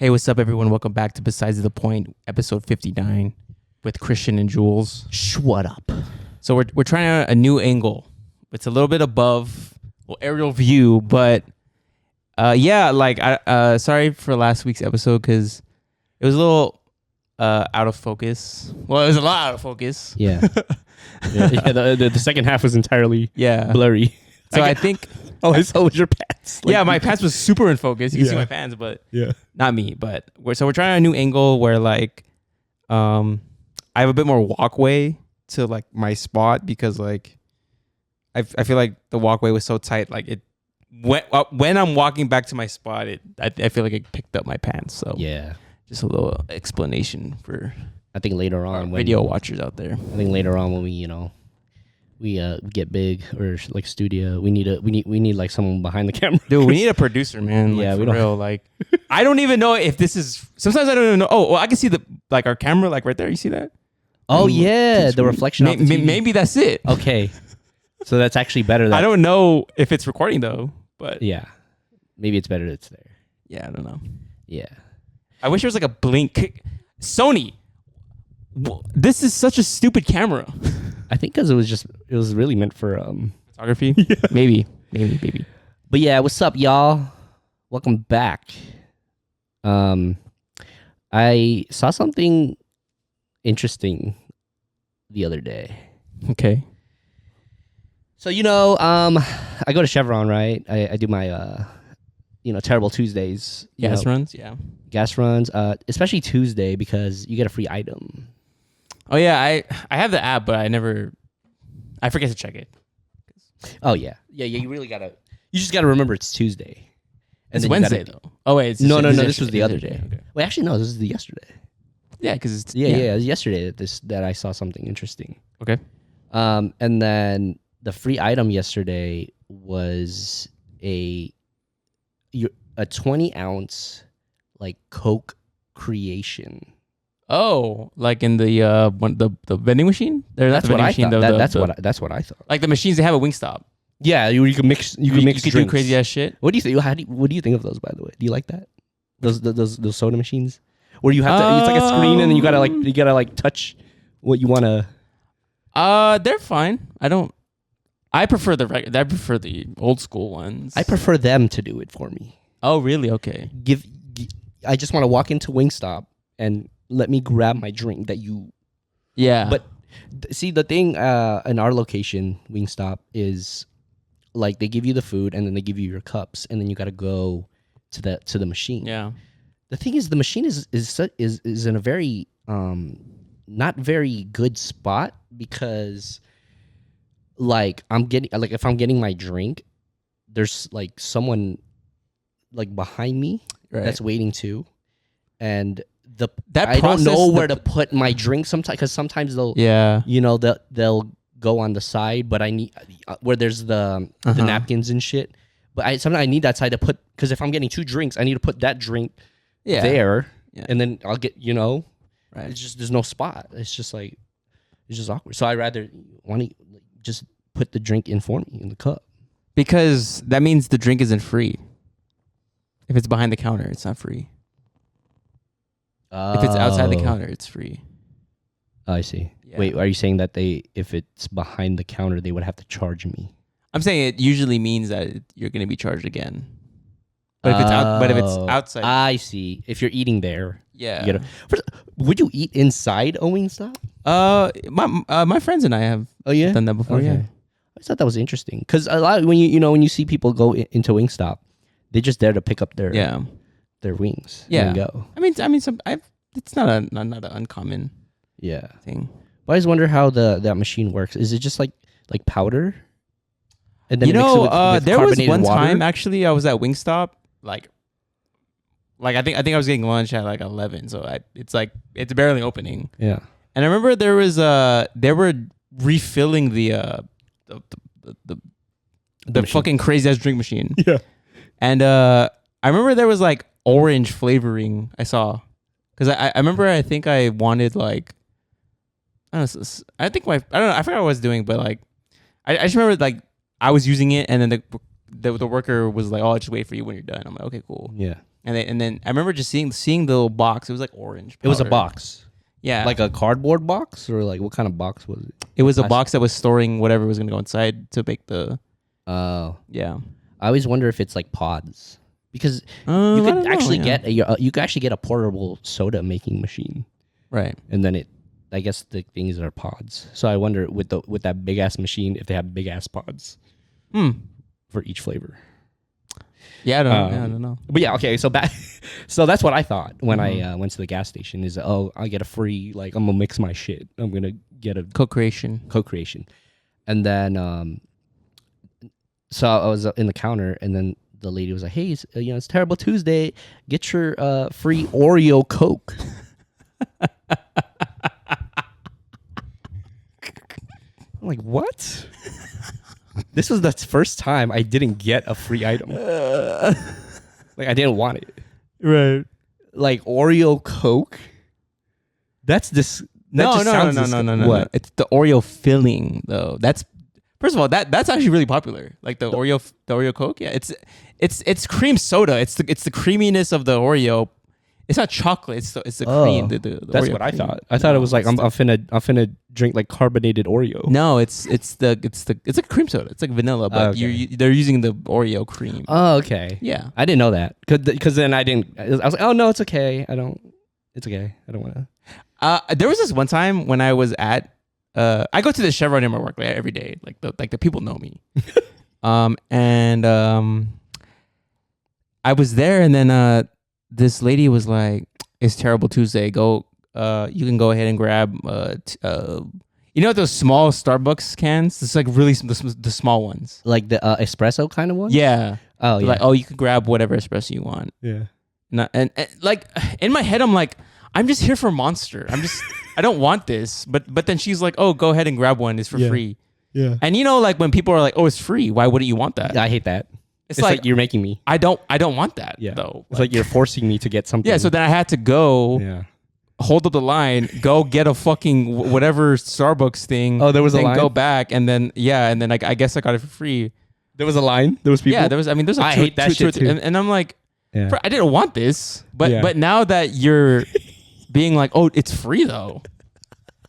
Hey, what's up, everyone? Welcome back to Besides the Point, episode 59, with Christian and Jules. What up? So we're trying a new angle. It's a little bit above aerial view, but sorry for last week's episode because it was a little out of focus. Well, it was a lot out of focus. Yeah. The second half was entirely blurry. So I think all I saw was your pants. My pants was super in focus. You can see my pants, but not me. But we're trying a new angle where I have a bit more walkway to like my spot because like I feel like the walkway was so tight. Like it when I'm walking back to my spot, I feel like it picked up my pants. So just a little explanation for I think later on video watchers out there. I think later on when we get big or like studio, we need like someone behind the camera. Dude, we need a producer, man. Like, we don't real. Like, I don't even know if this is. Sometimes I don't even know. Oh, well, I can see our camera like right there. You see that? Oh yeah, the reflection. Maybe that's it. Okay, so that's actually better. I don't know if it's recording though, but yeah, maybe it's better that it's there. Yeah, I don't know. Yeah, I wish there was like a blink. Sony, this is such a stupid camera. I think because it was really meant for photography. Yeah. Maybe. But yeah, what's up, y'all? Welcome back. I saw something interesting the other day. Okay. So I go to Chevron, right? I do my Terrible Tuesdays. Gas runs, yeah. Gas runs, especially Tuesday because you get a free item. Oh yeah, I have the app, but I forget to check it. Oh yeah. You just gotta remember it's Tuesday. And it's Wednesday though. Oh wait, no. This was the other day. Okay. Wait, actually no, this is the yesterday. Yeah, because it's it was yesterday that I saw something interesting. Okay. And then the free item yesterday was a 20-ounce like Coke creation. Oh, like in the vending machine? That's what I thought. That's what I thought. Like the machines they have at Wingstop. Yeah, you can mix. You can do crazy ass shit. What do you think? What do you think of those? By the way, do you like that? Those soda machines where you have to. It's like a screen and then you gotta touch what you wanna. They're fine. I prefer the old school ones. I prefer them to do it for me. Oh really? Okay. I just want to walk into Wingstop and let me grab my drink that you. Yeah. But see, the thing in our location, Wingstop, is like they give you the food and then they give you your cups and then you got to go to the machine. Yeah. The thing is, the machine is in a very not very good spot because like if I'm getting my drink, there's like someone like behind me that's waiting too, and I don't know where to put my drink sometimes because sometimes they'll they'll go on the side, but I need where there's the napkins and shit. But sometimes I need that side to put because if I'm getting two drinks, I need to put that drink there, and then I'll get right. It's just there's no spot. It's just awkward. So I rather want to just put the drink in for me in the cup because that means the drink isn't free. If it's behind the counter, it's not free. If it's outside the counter, it's free. Oh, I see. Yeah. Wait, are you saying that if it's behind the counter, they would have to charge me? I'm saying it usually means that you're going to be charged again. But if it's outside, I see. If you're eating there, yeah. Would you eat inside a Wingstop? My friends and I have done that before. Okay. Yeah, I thought that was interesting because a lot when you see people go into Wingstop, they just there to pick up their wings. And go. I mean, it's not an uncommon thing. But I just wonder how that machine works. Is it just like powder? And then with there was one water? time actually I was at Wingstop like I think I was getting lunch at like 11, so it's barely opening. Yeah. And I remember there was they were refilling the fucking crazy ass drink machine. Yeah. And I remember there was like orange flavoring I saw. Because I remember I think I wanted like I don't know, I forgot what I was doing, but like I just remember I was using it and then the worker was like, "Oh, I'll just wait for you when you're done." I'm like, "Okay, cool." Yeah. And then I remember just seeing the little box. It was like orange powder. It was a box. Yeah. Like a cardboard box, or like what kind of box was it? It was a box that was storing whatever was gonna go inside to make the. Oh. Yeah. I always wonder if it's like pods, because you I could don't know, actually yeah. you could actually get a portable soda making machine, Right. and then I guess the things are pods. So I wonder with that big ass machine if they have big ass pods for each flavor. Yeah, I don't know. But yeah, okay. So so that's what I thought when I went to the gas station. Is I get a free, like, I'm gonna mix my shit. I'm gonna get a Co-creation. And then so I was in the counter, and then the lady was like, "Hey, it's Terrible Tuesday. Get your free Oreo Coke." I'm like, what? This was the first time I didn't get a free item. Like, I didn't want it. Right. Like, Oreo Coke? That's this. No. What? It's the Oreo filling though. That's first of all that's actually really popular. Like the Oreo Coke. Yeah, it's cream soda. It's the creaminess of the Oreo. It's not chocolate. It's the cream. The that's Oreo what I cream. thought. I thought it was like I'm finna drink like carbonated Oreo. No, it's like cream soda. It's like vanilla, but they're using the Oreo cream. Oh, okay. Yeah, I didn't know that because then I didn't. I was like, oh no, it's okay. It's okay. I don't want to. There was this one time when I was at. I go to the Chevron in my work every day. Like the people know me. I was there, and then this lady was like, "It's Terrible Tuesday. Go. You can go ahead and grab. You know those small Starbucks cans? It's like really the small ones, Like the espresso kind of one. Yeah. Oh yeah. Like you can grab whatever espresso you want. Yeah. And like in my head, I'm like, I'm just here for Monster. I don't want this. But then she's like, oh, go ahead and grab one. It's for free. Yeah. And like when people are like, oh, it's free. Why wouldn't you want that? I hate that. It's like you're making me. I don't want that though. It's like you're forcing me to get something. Yeah. So then I had to go hold up the line, go get a fucking whatever Starbucks thing. Oh, there was a line? Go back and then I guess I got it for free. There was a line. There was people. Yeah, there was. I mean, there's like I hate that shit too. And I'm like, I didn't want this, but now that you're being like, oh, it's free though,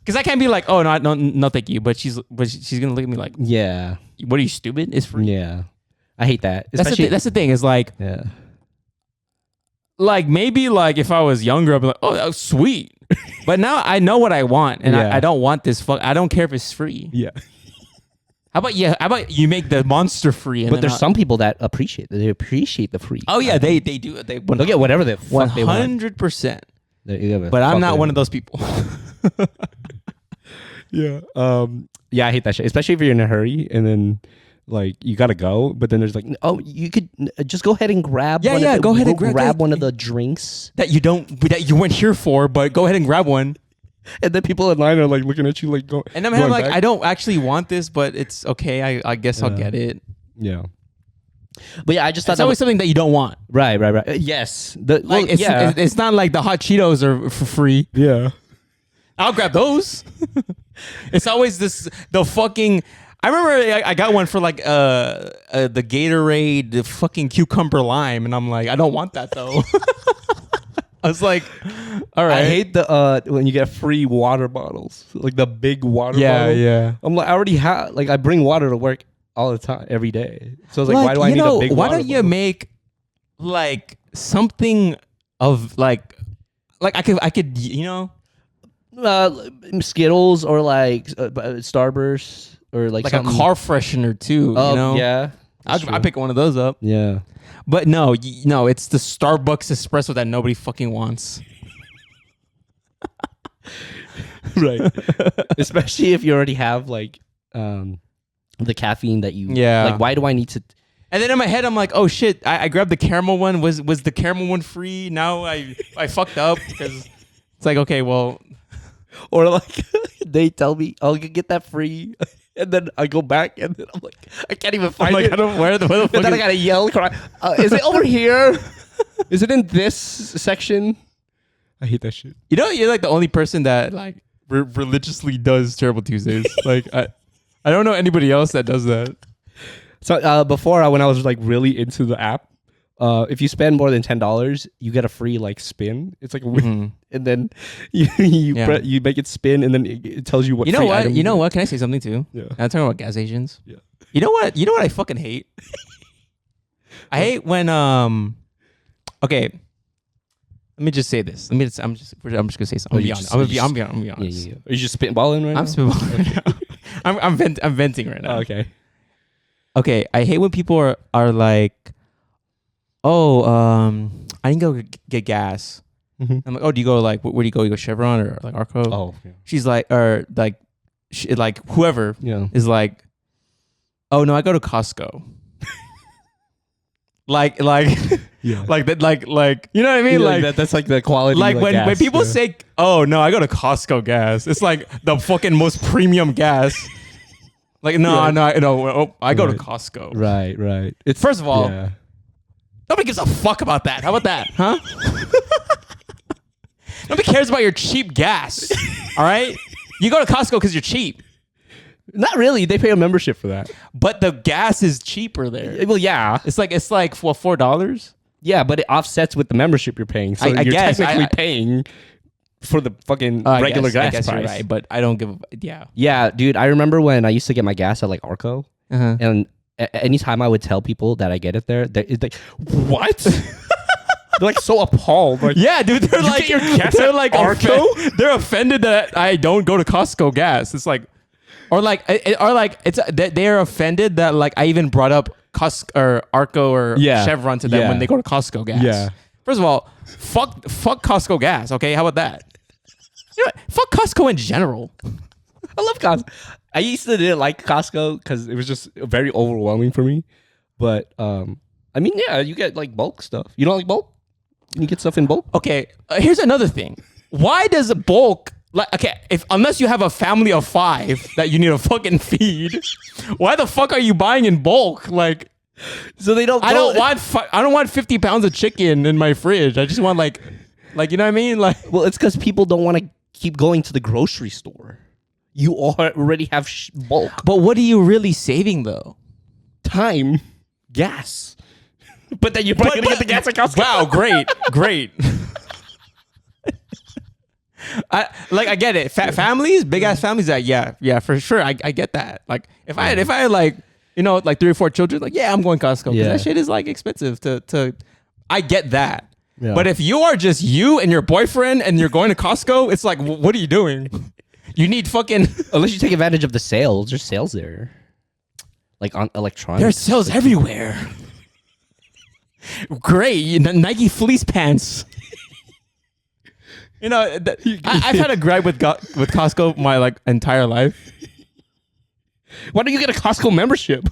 because I can't be like, oh no, thank you. But she's gonna look at me like, yeah, what are you, stupid? It's free. Yeah, I hate that. That's the thing. Is like, like maybe like if I was younger, I'd be like, oh, that was sweet. But now I know what I want, and I don't want this. I don't care if it's free. Yeah. How about you make the Monster free? But there's some people that appreciate the free. Oh yeah, they do. They'll get whatever the fuck they want. 100%. But I'm not one of those people. Yeah. Yeah, I hate that shit. Especially if you're in a hurry and then like you gotta go, but then there's like, oh, you could just go ahead and grab. Go ahead and grab one of the drinks that you weren't here for, but go ahead and grab one. And then people in line are like looking at you like going. And I'm like, I don't actually want this, but it's okay. I guess I'll get it. Yeah. But yeah, I just thought it's always something that you don't want. Right. Yes. It's not like the hot Cheetos are for free. Yeah. I'll grab those. It's always the fucking. I remember I got one for like the Gatorade, the fucking cucumber lime, and I'm like, I don't want that though. I was like, all right. I hate the when you get free water bottles, like the big water bottle. Yeah. I'm like, I already have, like, I bring water to work all the time, every day. So I was like, why do I need a big water bottle? Why don't you make like something of like I could Skittles or like Starburst or like a car freshener too. Yeah. I pick one of those up. Yeah. But no, it's the Starbucks espresso that nobody fucking wants. Right. Especially if you already have like the caffeine that you like. Why do I need to? And then in my head, I'm like, oh shit! I grabbed the caramel one. Was the caramel one free? Now I fucked up because it's like, okay, well, or like they tell me, "Oh, you get that free." And then I go back, and then I'm like, I can't even find it. I don't where the fuck. And then I gotta yell, cry. Is it over here? Is it in this section? I hate that shit. You're like the only person that like religiously does Terrible Tuesdays. Like I don't know anybody else that does that. So before, when I was like really into the app, if you spend more than $10, you get a free like spin. It's like a and then you make it spin, and then it tells you what. You know what? You know what? Can I say something too? Yeah. I'm talking about gas stations. Yeah. You know what? You know what I fucking hate? I hate when Okay. Let me just say this. I'm just gonna say something. I'm gonna be honest. Yeah. Are you just spitballing right now? I'm spitballing right now. I'm venting right now. Oh, okay. Okay. I hate when people are like, oh, I didn't go get gas. Mm-hmm. I'm like, oh, do you go like where do you go? You go Chevron or like Arco? Oh, yeah. She's like, or like, whoever is like, oh no, I go to Costco. like yeah. like that, like you know what I mean? Yeah, like that's like the quality. Like when people say, oh no, I go to Costco gas, it's like the fucking most premium gas. Like no, I go to Costco. Right. It's first of all, nobody gives a fuck about that. How about that, huh? Nobody cares about your cheap gas. All right, you go to Costco because you're cheap. Not really. They pay a membership for that. But the gas is cheaper there. Well, yeah. It's like well, $4. Yeah, but it offsets with the membership you're paying. So you're technically paying for the fucking regular gas price. You're right, but I don't give. Yeah. Yeah, dude. I remember when I used to get my gas at like Arco, and anytime I would tell people that I get it there, it's like, what? They're like so appalled. Like, yeah, dude. They're like, your gas they're at like Arco. They're offended that I don't go to Costco gas. It's like. Or they're offended that like I even brought up Costco or Arco or Chevron to them when they go to Costco gas. Yeah. First of all, fuck Costco gas. Okay, how about that? You know what? Fuck Costco in general. I love Costco. I used to didn't like Costco because it was just very overwhelming for me. But I mean, yeah, you get like bulk stuff. You don't like bulk? You get stuff in bulk. Okay, here's another thing. Why does a bulk? Like, okay, unless you have a family of 5 that you need to fucking feed, why the fuck are you buying in bulk? Like, so they don't. I don't want 50 pounds of chicken in my fridge. I just want like you know what I mean? Like, well, it's because people don't want to keep going to the grocery store. You already have bulk. But what are you really saving though? Time, gas. But then you're probably gonna get the gas at Costco. Wow, great. I get it. Families, big ass families. That yeah, for sure. I get that. Like if I had like like 3 or 4 children, like I'm going Costco because that shit is like expensive to. I get that. Yeah. But if you are just you and your boyfriend and you're going to Costco, it's like what are you doing? You need fucking unless you take advantage of the sales. There's sales there, like on electronics. There's sales everywhere. Great, Nike fleece pants. You know, I've had a gripe with Costco my like entire life. Why don't you get a Costco membership?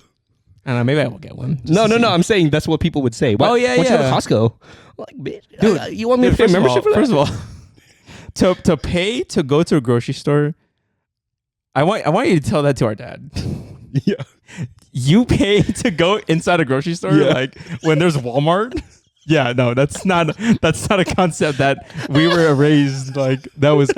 I don't know. Maybe I will get one. No. I'm saying that's what people would say. Why don't you go to Costco? Like, bitch, dude, you want me to pay a membership for that? First of all, to pay to go to a grocery store, I want you to tell that to our dad. Yeah. You pay to go inside a grocery store like when there's Walmart. Yeah, no, that's not a concept that we were raised like that was,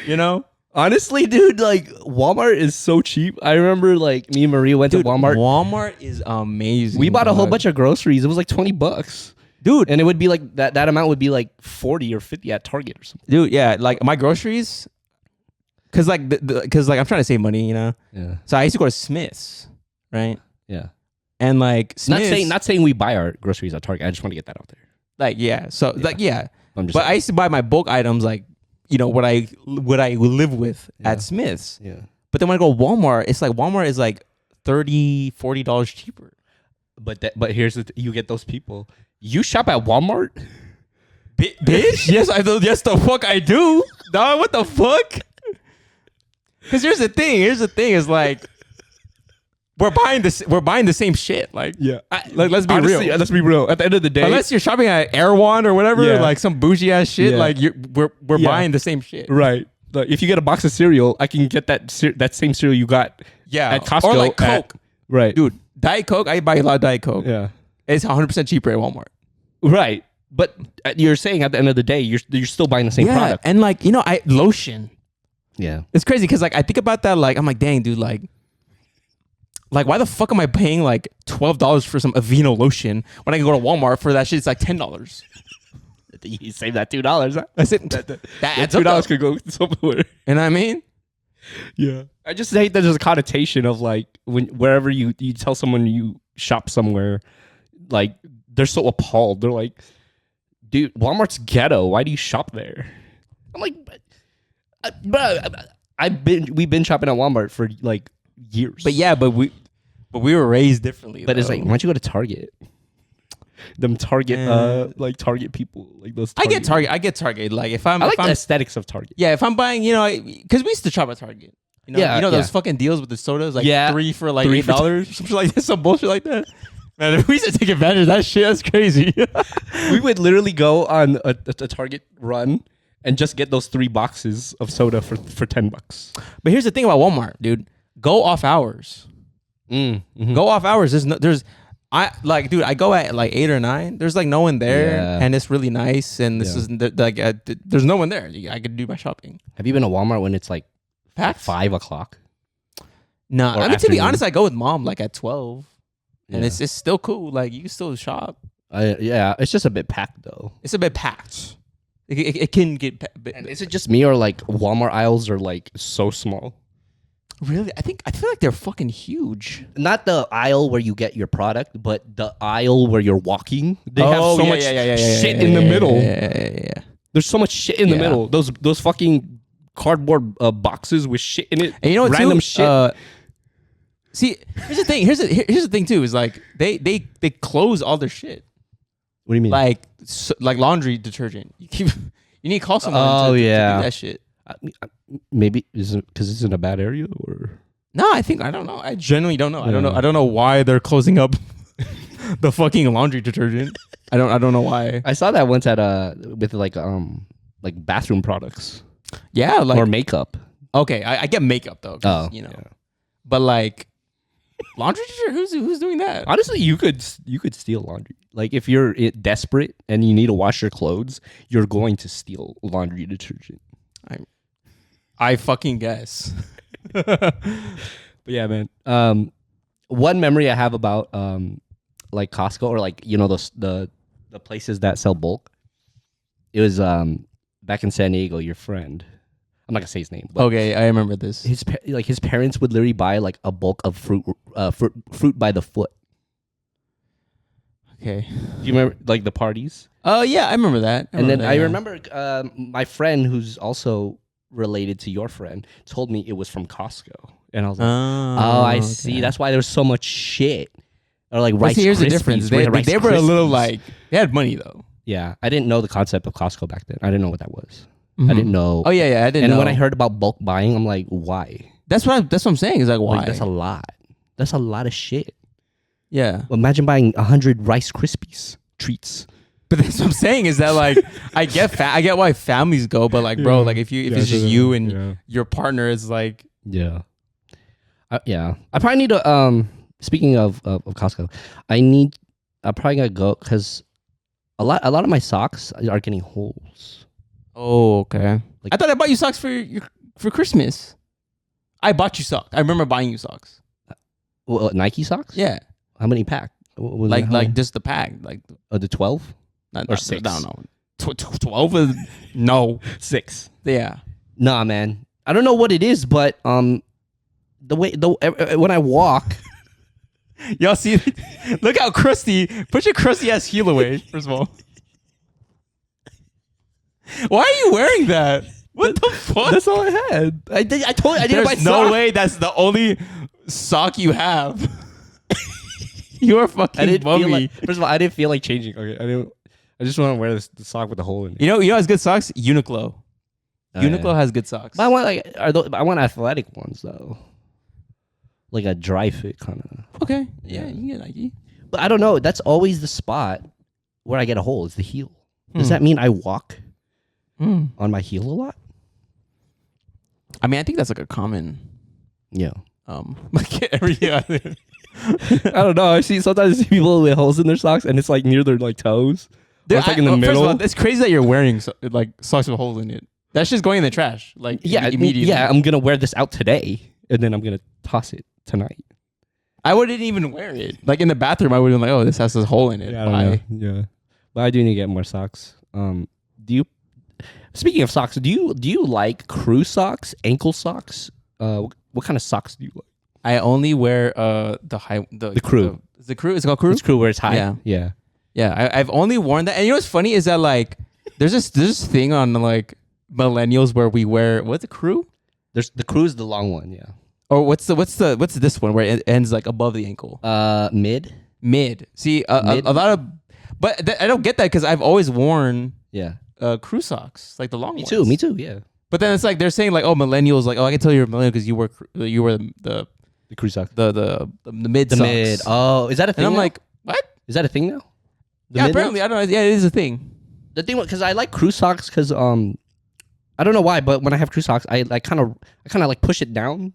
you know? Honestly, dude, like Walmart is so cheap. I remember like me and Maria went to Walmart. Walmart is amazing. We bought a whole bunch of groceries. It was like $20. Dude, and it would be like that amount would be like 40 or 50 at Target or something. Dude, yeah, like my groceries cuz like I'm trying to save money, you know. Yeah. So I used to go to Smith's, right? Yeah. And like Smith's, not saying we buy our groceries at Target. I just want to get that out there. Like but I used to buy my bulk items like what I live with at Smith's. Yeah. But then when I go to Walmart, it's like Walmart is like $30-$40 cheaper. But here's you get those people. You shop at Walmart? Bitch? Yes, the fuck I do. Dog, what the fuck? Because here's the thing is like we're buying the same shit. Like, let's be real. Let's be real. At the end of the day, unless you're shopping at Erewhon or whatever, like some bougie ass shit, like we're buying the same shit. Right. Like if you get a box of cereal, I can get that same cereal you got at Costco. Or like Coke. Right. Dude, Diet Coke, I buy a lot of Diet Coke. Yeah. It's 100% cheaper at Walmart. Right. But you're saying at the end of the day, you're still buying the same product. And like, lotion. Yeah. It's crazy because like I think about that, like I'm like, dang, dude, like Like, why the fuck am I paying like $12 for some Aveeno lotion when I can go to Walmart for that shit? It's like $10. You save that $2. Huh? I said that adds up, $2 could go somewhere. You know what I mean? Yeah. I just hate that there's a connotation of like wherever you tell someone you shop somewhere, like they're so appalled. They're like, dude, Walmart's ghetto. Why do you shop there? I'm like, we've been shopping at Walmart for like years. But we were raised differently. But it's like, why don't you go to Target? Them Target, like Target people, like those. Target. I get Target. Like if I'm, I like the aesthetics of Target. Yeah, if I'm buying, because we used to shop at Target. Those fucking deals with the sodas, like 3 for like $8, something like that, some bullshit like that. Man, we used to take advantage of that shit. That's crazy. We would literally go on a Target run and just get those 3 boxes of soda for $10. But here's the thing about Walmart, dude. Go off hours. Mm-hmm. Go off hours. I go at like 8 or 9. There's like no one there, and it's really nice. And this is like there's no one there. I could do my shopping. Have you been to Walmart when it's like packed? 5 o'clock? No, I mean, to be honest, I go with mom like at 12, and it's still cool. Like you can still shop. It's just a bit packed though. It's a bit packed. It can get. And is it just me or like Walmart aisles are like so small? Really? I feel like they're fucking huge. Not the aisle where you get your product, but the aisle where you're walking. They have so much shit in the middle. Yeah. There's so much shit in the middle. Those fucking cardboard boxes with shit in it. And you know what? Random shit. See, here's the thing. Here's the thing too. Is like they close all their shit. What do you mean? Like laundry detergent. You need to call someone to do that shit. Maybe is it because it's in a bad area or no? I don't know. I genuinely don't know. Yeah. I don't know why they're closing up the fucking laundry detergent. I don't know why. I saw that once at with like bathroom products. Yeah, like or makeup. Okay, I get makeup though. But like laundry detergent, who's doing that? Honestly, you could steal laundry. Like if you're desperate and you need to wash your clothes, you're going to steal laundry detergent. I fucking guess. But yeah, man. One memory I have about like Costco or like the places that sell bulk. It was back in San Diego. Your friend, I'm not gonna say his name. But okay, I remember this. His parents would literally buy like a bulk of fruit by the foot. Okay. Do you remember like the parties? Oh yeah, I remember that. I remember my friend who's also related to your friend told me it was from Costco, and I was like, I see. That's why there's so much shit. Or like Rice Krispies. Here's the difference. They were a little like they had money though. Yeah, I didn't know the concept of Costco back then. I didn't know what that was. I didn't know. Oh yeah, I didn't know. And when I heard about bulk buying, I'm like, why? That's what I'm saying. Is like why? Like, that's a lot. That's a lot of shit. Yeah. Well, imagine buying 100 Rice Krispies treats. But that's what I'm saying is that like I get why families go, but like bro, like if it's just you and your partner is like I probably need to speaking of Costco, I probably gotta go because a lot of my socks are getting holes. Oh, okay. Like, I thought I bought you socks for Christmas. I bought you socks. I remember buying you socks. Nike socks? Yeah. How many pack? Like just the pack, like the 12 or 6? I don't know. 12? No, 6. Yeah. Nah, man. I don't know what it is, but when I walk, y'all see? Look how crusty. Put your crusty ass heel away. First of all, why are you wearing that? What the fuck? That's all I had. I told you I didn't buy socks. No way. That's the only sock you have. You are fucking bummy. First of all, I didn't feel like changing. Okay, I just want to wear the sock with the hole in it. You know has good socks? Uniqlo. Uniqlo has good socks. But I want athletic ones though, like a dry fit kind of. Okay, yeah, you can get Nike. But I don't know. That's always the spot where I get a hole. Is the heel. Does that mean I walk on my heel a lot? I mean, I think that's like a common. Yeah. Like every I don't know. Sometimes I see people with holes in their socks, and it's like near their like toes. It's like in the middle. First of all, it's crazy that you're wearing like socks with holes in it. That's just going in the trash. Like immediately. Yeah, I'm gonna wear this out today, and then I'm gonna toss it tonight. I wouldn't even wear it. Like in the bathroom, I would have been like, oh, this has this hole in it. Yeah, I don't know. Yeah, but I do need to get more socks. Do you? Speaking of socks, do you like crew socks, ankle socks? What kind of socks do you like? I only wear the crew. Is the crew? It's called crew. It's crew where it's high. Yeah. I've only worn that, and you know what's funny is that like there's this thing on like millennials where we wear what's the crew? There's the crew is the long one. Yeah. Or what's this one where it ends like above the ankle? Mid. See, a lot of, but I don't get that because I've always worn crew socks, like the long ones. Me too. Yeah. But then it's like they're saying like, oh, millennials, like, oh, I can tell you're a millennial because you were the crew socks, the mid socks. Mid. Oh, is that a thing? And I'm now? like, what? Is that a thing now? Yeah, apparently, I don't know. Yeah, it is a thing. The thing because I like crew socks because I don't know why, but when I have crew socks, I kind of like push it down.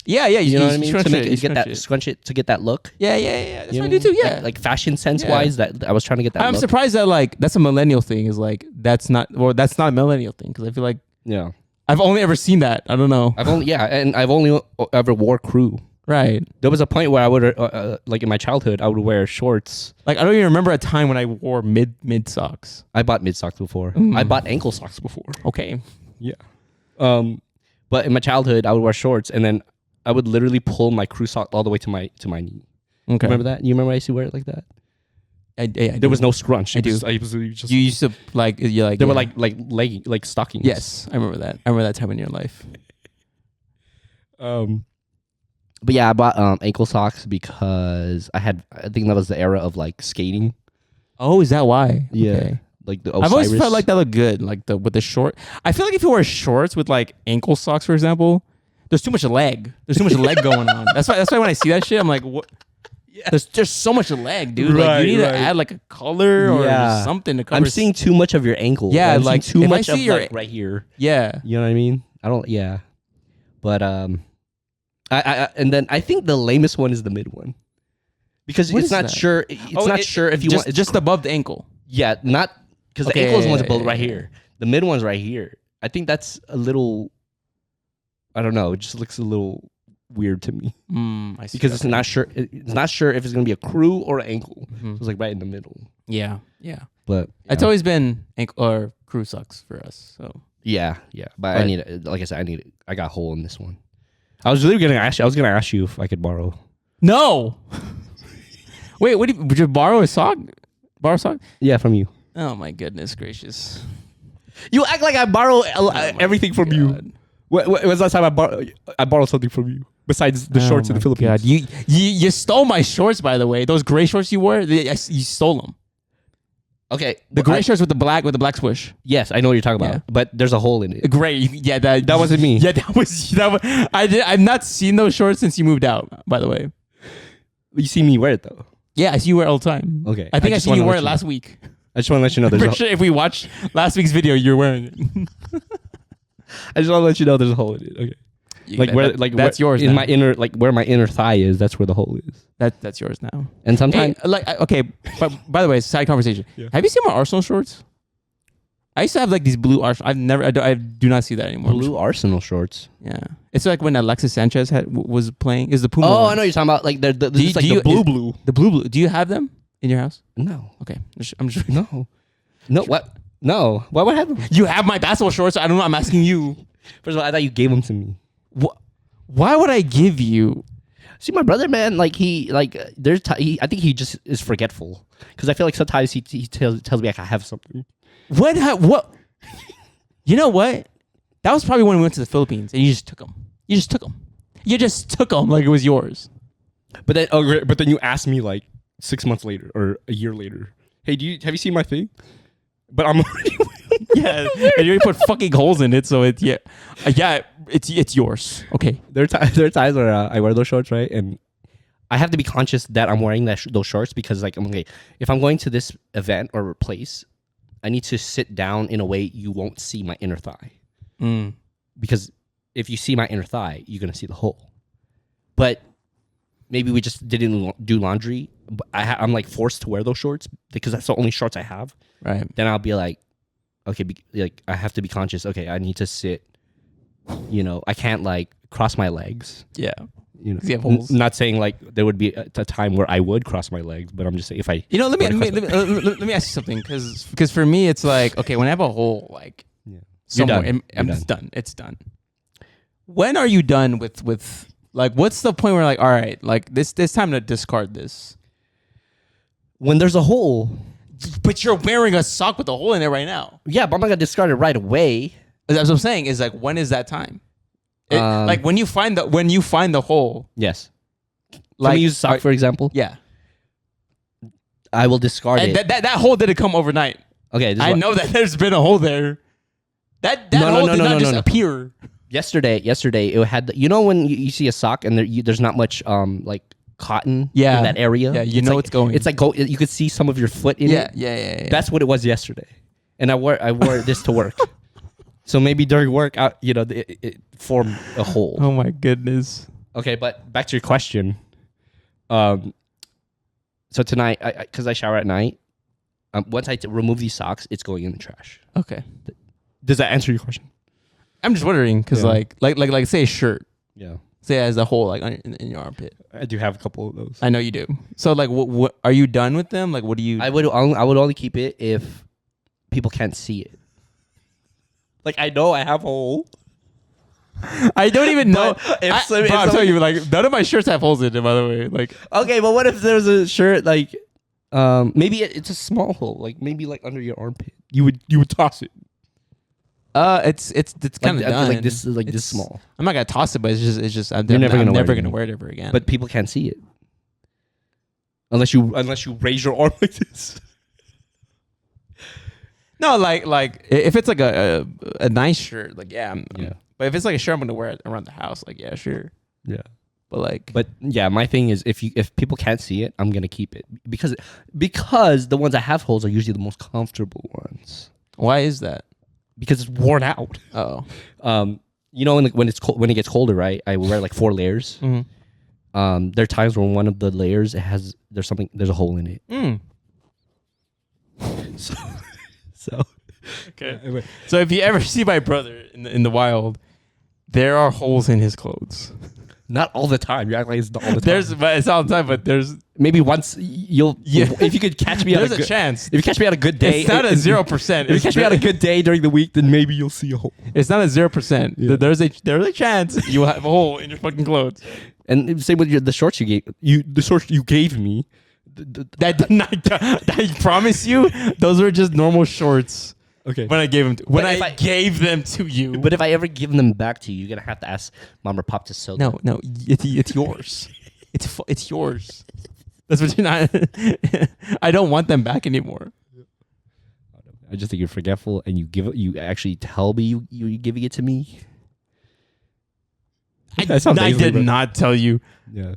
Yeah, you know what I mean, to make it get that scrunch it to get that look. Yeah. That's what I do too. Yeah, like fashion sense wise, that I was trying to get that. I'm look. surprised that like that's a millennial thing. Is like that's not a millennial thing because I feel like I've only ever seen that. I don't know. I've only ever wore crew. Right. There was a point where I would like in my childhood I would wear shorts. Like I don't even remember a time when I wore mid socks. I bought mid socks before. I bought ankle socks before. Okay. Yeah. But in my childhood I would wear shorts and then I would literally pull my crew sock all the way to my knee. Okay. Remember that? You remember I used to wear it like that? I there was no scrunch. You used to like they were like stockings. Yes, I remember that. I remember that time in your life. But yeah, I bought ankle socks because I think that was the era of like skating. Oh, is that why? Yeah. Okay. Like the I've always felt like that looked good, like with the short. I feel like if you wear shorts with like ankle socks, for example, there's too much leg. There's too much leg going on. That's why when I see that shit, I'm like, what? Yeah. There's just so much leg, dude. Right, like you need to add like a color or something to cover. I'm seeing too much of your ankle. Yeah, I'm like too much of like right here. Yeah, you know what I mean. I don't. Yeah, but I and then I think the lamest one is the mid one because it's not sure. It's not sure if you want. It's just above the ankle. Yeah, not because the ankle one's built right here. The mid one's right here. I think that's a little. I don't know. It just looks a little weird to me. I see because it's not sure. It's not sure if it's gonna be a crew or an ankle. So it's like right in the middle. Yeah. But it's always been ankle or crew socks for us. So yeah. But I need it. Like I said, I need it. I got a hole in this one. I was really gonna ask you. I was gonna ask you if I could borrow. No. Wait. Would you borrow a sock? Borrow a sock? Yeah, from you. Oh my goodness gracious! You act like I borrow everything from you. When was the last time I borrowed something from you besides the shorts in the Philippines? God. You stole my shorts, by the way. Those gray shorts you wore, you stole them. Okay, the gray shorts with the black swoosh. Yes, I know what you're talking about, but there's a hole in it. Great, yeah, that wasn't me. Yeah, that was. I've not seen those shorts since you moved out. By the way, you see me wear it though. Yeah, I see you wear it all the time. Okay, I think I see you wear it last week. I just want to let you know. I'm sure if we watched last week's video, you're wearing it. I just want to let you know there's a hole in it. Okay. That's yours in now. my inner where my inner thigh is. That's where the hole is. That's yours now. And sometimes but by the way, side conversation. Yeah. Have you seen my Arsenal shorts? I used to have like these blue Arsenal. I do not see that anymore. Blue Arsenal shorts. Yeah, it's like when Alexis Sanchez was playing. Is the Puma? Oh, ones. I know you're talking about. Like the blue. The blue. Do you have them in your house? No. Okay, I'm just no. What? No. Why would I have them? You have my basketball shorts. I don't know. I'm asking you. First of all, I thought you gave them to me. What? Why would I give you? See, my brother, man, like I think he just is forgetful because I feel like sometimes he tells me like I have something. What? You know what? That was probably when we went to the Philippines and you just took them. You just took them like it was yours. But then you asked me like 6 months later or a year later, hey, have you seen my thing? But I'm already yeah, and you already put fucking holes in it, so it's yours. Okay. There are times where I wear those shorts, right, and I have to be conscious that I'm wearing those shorts because like if I'm going to this event or place, I need to sit down in a way you won't see my inner thigh. Because if you see my inner thigh, you're gonna see the hole. But maybe we just didn't do laundry. I'm like forced to wear those shorts because that's the only shorts I have. Right. Then I'll be like, okay, I have to be conscious. Okay, I need to sit. I can't like cross my legs. Yeah. You know, you have holes. Not saying like there would be a time where I would cross my legs, but I'm just saying if I. Let me ask you something, because for me it's like, okay, when I have a hole like somewhere, it's done. It's done. When are you done with like, what's the point where like, all right, like this time to discard this? When there's a hole. But you're wearing a sock with a hole in it right now. Yeah, but I'm not gonna discard it right away. That's what I'm saying. Is like, when is that time? Like when you find the hole. Yes. Like, let me use sock for example. Yeah. I will discard it. That hole didn't come overnight. Okay. I know that there's been a hole there. That hole did not just appear. Yesterday, it had. When you see a sock and there's not much like cotton in that area. Yeah, you know it's going. It's like you could see some of your foot in it. Yeah. That's what it was yesterday, and I wore this to work. So maybe during work, it formed a hole. Oh my goodness. Okay, but back to your question. So tonight, because I shower at night, once I remove these socks, it's going in the trash. Okay. Does that answer your question? I'm just wondering because like say a shirt. Yeah. Say it has a hole like in your armpit. I do have a couple of those. I know you do. So like, what are you done with them? Like, what do you? I would only keep it if people can't see it. Like I know I have a hole. I don't even know. I'm telling you, like none of my shirts have holes in them. By the way, like okay, but what if there's a shirt like, maybe it's a small hole, like maybe like under your armpit. You would toss it. It's kind of done. Like this small. I'm not gonna toss it, but it's just I'm You're never gonna wear it ever again. But people can't see it unless you raise your arm like this. No, like if it's like a nice shirt, like but if it's like a shirt I'm gonna wear it around the house, like yeah, sure. Yeah. But yeah, my thing is if people can't see it, I'm gonna keep it because the ones that have holes are usually the most comfortable ones. Why is that? Because it's worn out. Oh. When it's cold, when it gets colder, right? I wear like 4 layers. Mm-hmm. There are times when one of the layers there's a hole in it. Mm. So okay. So if you ever see my brother in the wild, there are holes in his clothes. Not all the time. You act like it's not all the time. But it's all the time. But there's maybe once if you could catch me. There's a chance. If you catch me on a good day, it's not a 0%. If you catch me on a good day during the week, then maybe you'll see a hole. It's not a 0%. Yeah. There's a chance you will have a hole in your fucking clothes. And same with the shorts the shorts you gave me. That did not. I promise you, those were just normal shorts. Okay. When I gave them to you. But if I ever give them back to you, you're gonna have to ask mom or pop to sew them. No, it's yours. It's yours. That's what you're not. I don't want them back anymore. I just think you're forgetful, and you actually tell me you giving it to me. I did not tell you. Yeah,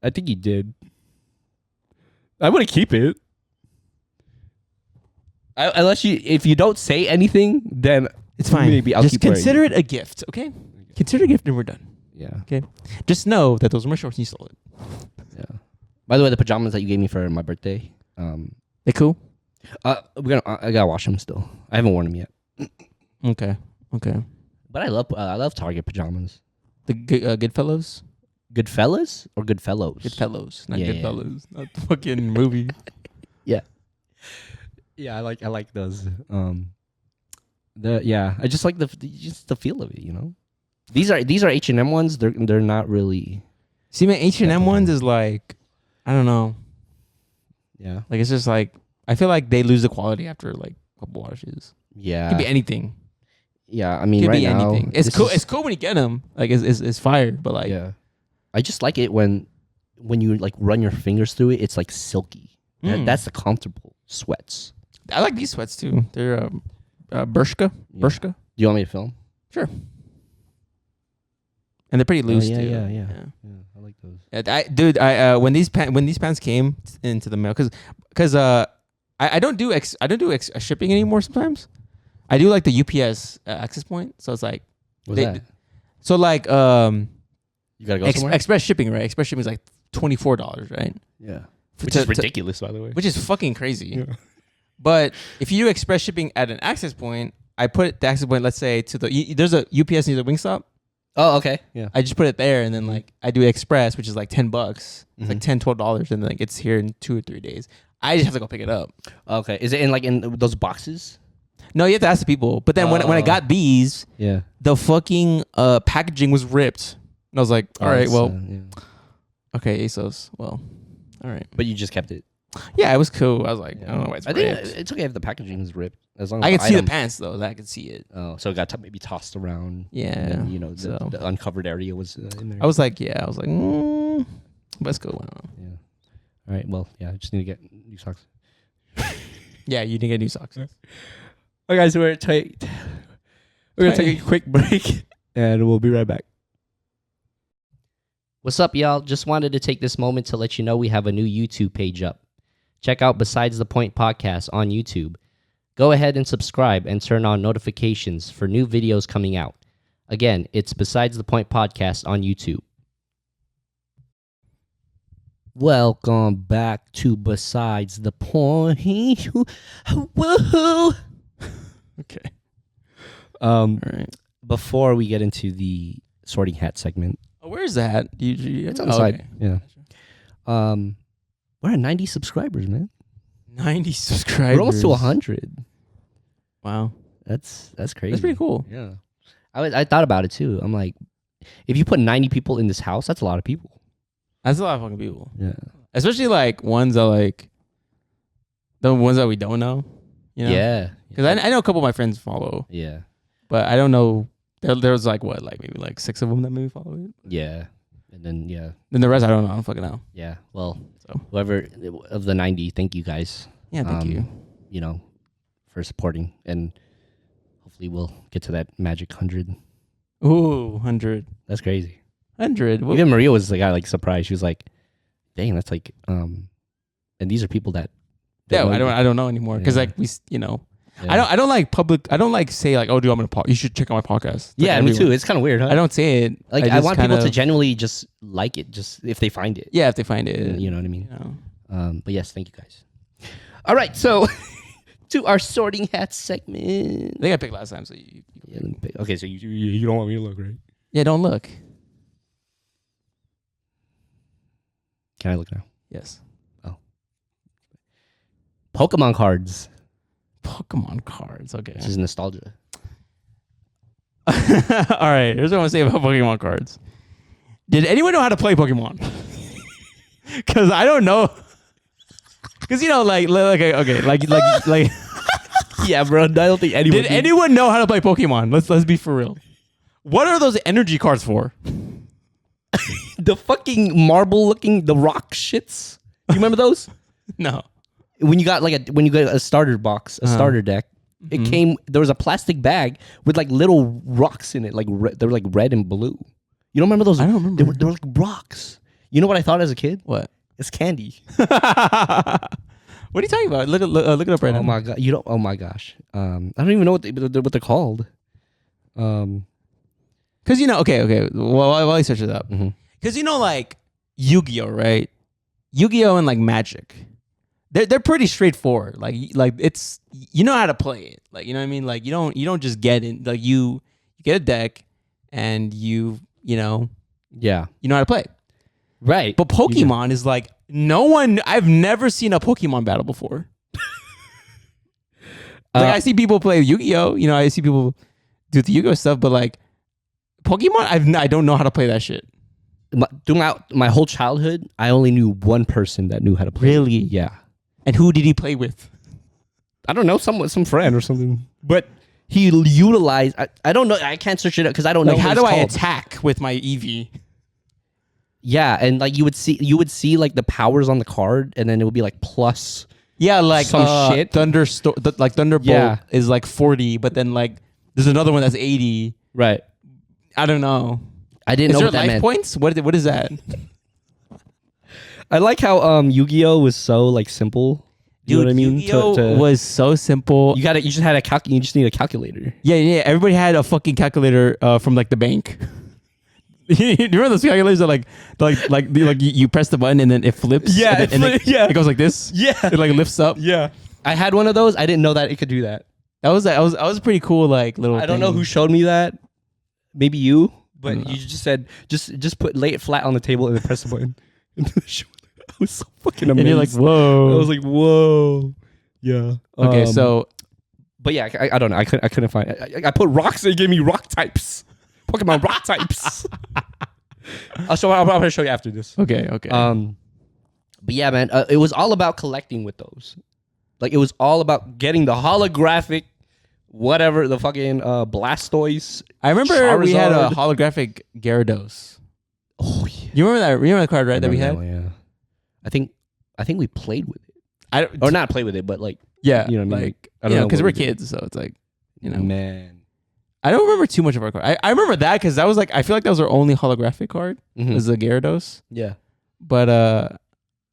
I think you did. I want to keep it. If you don't say anything, then it's fine. Maybe I'll just keep consider it a gift, okay? Consider it a gift, and we're done. Yeah. Okay. Just know that those were my shorts. And you stole it. Yeah. By the way, the pajamas that you gave me for my birthday, they cool? I gotta wash them still. I haven't worn them yet. Okay. But I love Target pajamas. The Goodfellows. Goodfellas or Goodfellows? Goodfellows, not Goodfellas, not the fucking movie. Yeah. Yeah, I like those. I just like the feel of it, you know. These are H&M ones. They're not really. See, man, H&M ones is like, I don't know. Yeah. Like it's just like I feel like they lose the quality after like a couple washes. Yeah. It could be anything. Yeah, I mean, could right be now anything. It's cool. It's cool when you get them. Like it's fire, but like yeah. I just like it when you like run your fingers through it. It's like silky. That's the comfortable sweats. I like these sweats too. They're Bershka. Yeah. Bershka. Do you want me to film? Sure. And they're pretty loose too. Yeah. I like those. When these pants came into the mail, because I don't do shipping anymore. Sometimes I do like the UPS access point. So it's like what's that? So like you gotta go somewhere. Express shipping, right? Express shipping is like $24, right? Yeah, which is ridiculous, by the way. Which is fucking crazy. Yeah. But if you do express shipping at an access point, I put the access point, let's say, there's a UPS near the Wingstop. Oh, okay. Yeah. I just put it there, and then like I do express, which is like $10. It's like $10-$12, and then like it's here in 2 or 3 days. I just have to go pick it up. Okay. Is it in those boxes? No, you have to ask the people. But then when I got these, the fucking packaging was ripped, and I was like, all right, well, okay, ASOS, well, all right. But you just kept it. Yeah, it was cool. I was like, I don't know why it's ripped. I think it's okay if the packaging is ripped, as long as I can see the pants though. That I could see it. Oh, so it got maybe tossed around. Yeah, and then, the uncovered area was in there. I was like, let's go. Yeah. All right. Well, I just need to get new socks. Yeah, you didn't get new socks. Okay, guys, we're gonna take a quick break, and we'll be right back. What's up, y'all? Just wanted to take this moment to let you know we have a new YouTube page up. Check out Besides the Point podcast on YouTube. Go ahead and subscribe and turn on notifications for new videos coming out. Again, it's Besides the Point podcast on YouTube. Welcome back to Besides the Point. Woohoo! Okay. All right. Before we get into the sorting hat segment. Oh, where's that? It's on the side. Okay. Yeah. We're at 90 subscribers, man. 90 subscribers. We're almost to 100. Wow. That's crazy. That's pretty cool. Yeah. I thought about it too. I'm like, if you put 90 people in this house, that's a lot of people. That's a lot of fucking people. Yeah. Especially like ones that like the ones that we don't know. You know? Yeah. Because I know a couple of my friends follow. Yeah. But I don't know. There was like what, like maybe like 6 of them that maybe follow it. Yeah. And then Then the rest I don't know. I don't fucking know. Yeah. Well, whoever of the 90, thank you guys. Yeah, thank you. You know, for supporting, and hopefully we'll get to that magic 100. Ooh, 100. That's crazy. 100. Even Maria was the guy like surprised. She was like, "Dang, that's like." And these are people that. Yeah, I don't know anymore because like we, you know. Yeah. I don't like public. I don't like say like, oh, dude, I'm gonna you should check out my podcast. Yeah, me too. It's kind of weird, huh? I don't say it. Like I want people to genuinely just like it, just if they find it. Yeah, if they find it. You know what I mean? You know. But yes, thank you guys. All right, so to our sorting hat segment. They got picked last time, so you okay, so you don't want me to look, right? Yeah, don't look. Can I look now? Yes. Oh. Pokemon cards. Pokemon cards. Okay. This is nostalgia. All right. Here's what I want to say about Pokemon cards. Did anyone know how to play Pokemon? Because I don't know. Because, you know, like yeah, bro. I don't think anyone. Did anyone know how to play Pokemon? Let's be for real. What are those energy cards for? The fucking marble-looking, the rock shits. You remember those? No. When you got a starter box, a starter deck, it came. There was a plastic bag with like little rocks in it, like they were like red and blue. You don't remember those? I don't remember. They were like rocks. You know what I thought as a kid? What? It's candy. What are you talking about? Look it up right now. Oh my god! You don't. Oh my gosh. I don't even know what they're called. Because you know. Okay. Well, while I search it up, because you know, like Yu-Gi-Oh, right? Yu-Gi-Oh and like Magic. They're pretty straightforward. Like it's, you know how to play it. Like, you know what I mean? Like you don't just get in. Like you get a deck and you know how to play. Right. But Pokemon is like I've never seen a Pokemon battle before. Like I see people play Yu-Gi-Oh, you know, I see people do the Yu-Gi-Oh stuff, but like Pokemon, I don't know how to play that shit. Throughout my whole childhood, I only knew one person that knew how to play. Really? Yeah. And who did he play with? I don't know, some friend or something. But he utilized. I don't know. I can't search it up because I don't know. How do I attack with my Eevee? Yeah, and like you would see like the powers on the card, and then it would be like plus. Yeah, like some shit. Thunderbolt is like 40, but then like there's another one that's 80. Right. I don't know. I didn't know what that meant. Is there life points? What is that? I like how Yu-Gi-Oh was so like simple. You know what I mean? Yu-Gi-Oh was so simple. You just need a calculator. Yeah. Everybody had a fucking calculator from like the bank. You remember those calculators that like you press the button and then it flips? Yeah, it goes like this. Yeah, it like lifts up. Yeah, I had one of those. I didn't know that it could do that. That was pretty cool. Like little. I don't know who showed me that. Maybe you, But you just said just lay it flat on the table and then press the button. I was so fucking amazed. And you're like, whoa. I was like, whoa. Yeah. Okay, so. But yeah, I don't know. I couldn't find. I put rocks and it gave me rock types. Pokemon rock types. I'll probably show you after this. Okay. But yeah, man, it was all about collecting with those. Like, it was all about getting the holographic, whatever, the fucking Blastoise. I remember Charizard. we had a holographic Gyarados. Oh yeah. You remember that? Remember the card, right? That we had. One, yeah. I think we played with it. Or not play with it, but like. Yeah, you know what I mean? like, I don't know, because we're kids, so it's like, man. I don't remember too much of our card. I remember that because that was like, I feel like that was our only holographic card. Mm-hmm. Was the Gyarados. Yeah. But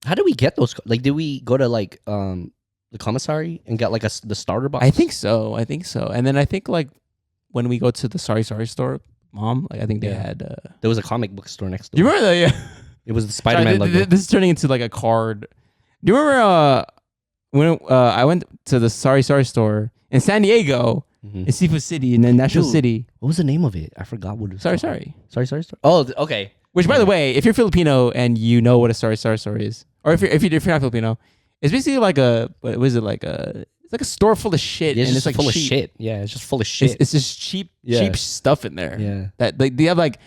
how did we get those? Like, did we go to like the commissary and get like the starter box? I think so. And then I think like when we go to the Sorry store, Mom, like I think they had. There was a comic book store next door. Do you remember that? Yeah. It was the Spider-Man logo. This is turning into like a card. Do you remember when I went to the Sorry store in San Diego, in Seafood City, and then National City? What was the name of it? I forgot what it was. Sorry. Oh, okay. Which, by the way, if you're Filipino and you know what a Sorry store is, or if you're not Filipino, it's basically like it's like a store full of shit. It's and just it's like full cheap. of shit. Yeah, it's just full of shit. It's just cheap stuff in there. Yeah. That they have like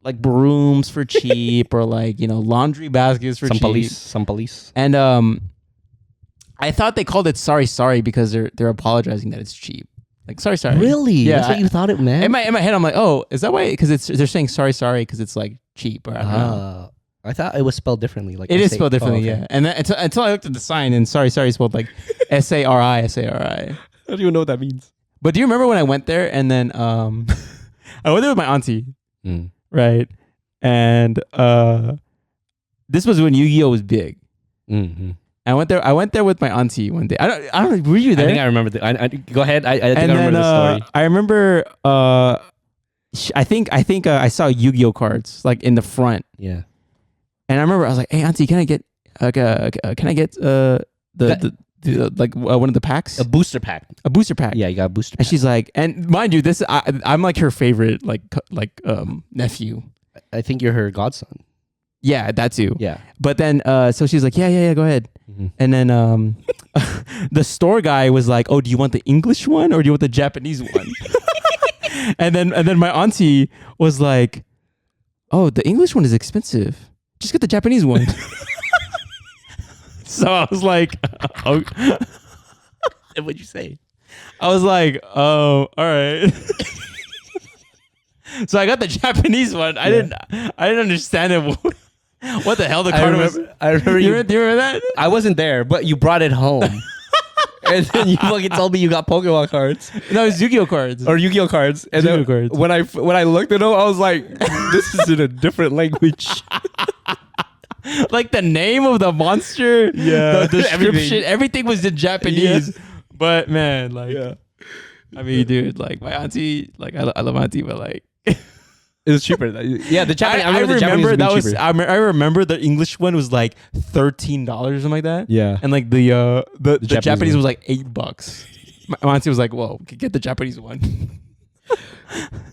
like brooms for cheap or like laundry baskets for cheap. Some police. And I thought they called it sorry because they're apologizing that it's cheap. Like sorry. Really? Yeah. That's what you thought it meant? In my head, I'm like, oh, is that why? Because they're saying sorry because it's like cheap. Or I don't know. I thought it was spelled differently. Like it is spelled differently, okay. yeah. And then, until I looked at the sign and sorry spelled like SARI. I don't even know what that means. But do you remember when I went there and then I went there with my auntie, right? And this was when Yu-Gi-Oh was big. Mm-hmm. I went there with my auntie one day. I don't know. Were you there? I think I remember. Go ahead. I think I remember the story. I remember. I think I saw Yu-Gi-Oh cards like in the front. Yeah. And I remember I was like, "Hey, auntie, can I get the like one of the packs? A booster pack. A booster pack." Yeah, you got a booster pack. And she's like, and mind you, I'm like her favorite like nephew. I think you're her godson. Yeah, that too. Yeah. But then so she's like, yeah, go ahead. Mm-hmm. And then the store guy was like, "Oh, do you want the English one or do you want the Japanese one?" and then my auntie was like, "Oh, the English one is expensive. Just get the Japanese one." So I was like, "Oh." What'd you say? I was like, "Oh, all right." So I got the Japanese one. I didn't understand it. What the hell the card was? I remember do you remember that? I wasn't there, but you brought it home. And then you fucking told me you got Pokemon cards. No, it's Yu-Gi-Oh cards. Or Yu-Gi-Oh cards. And Yu-Gi-Oh cards. When I looked at them, I was like, this is in a different language. Like the name of the monster, yeah, the description, everything was in Japanese. Yeah. But man, like, I mean, dude, like my auntie, like I love my auntie, but like, it was cheaper. Yeah, the Japanese. I remember that was. I remember the English one was like $13 or something like that. Yeah, and like the Japanese was like $8. My auntie was like, "Whoa, get the Japanese one."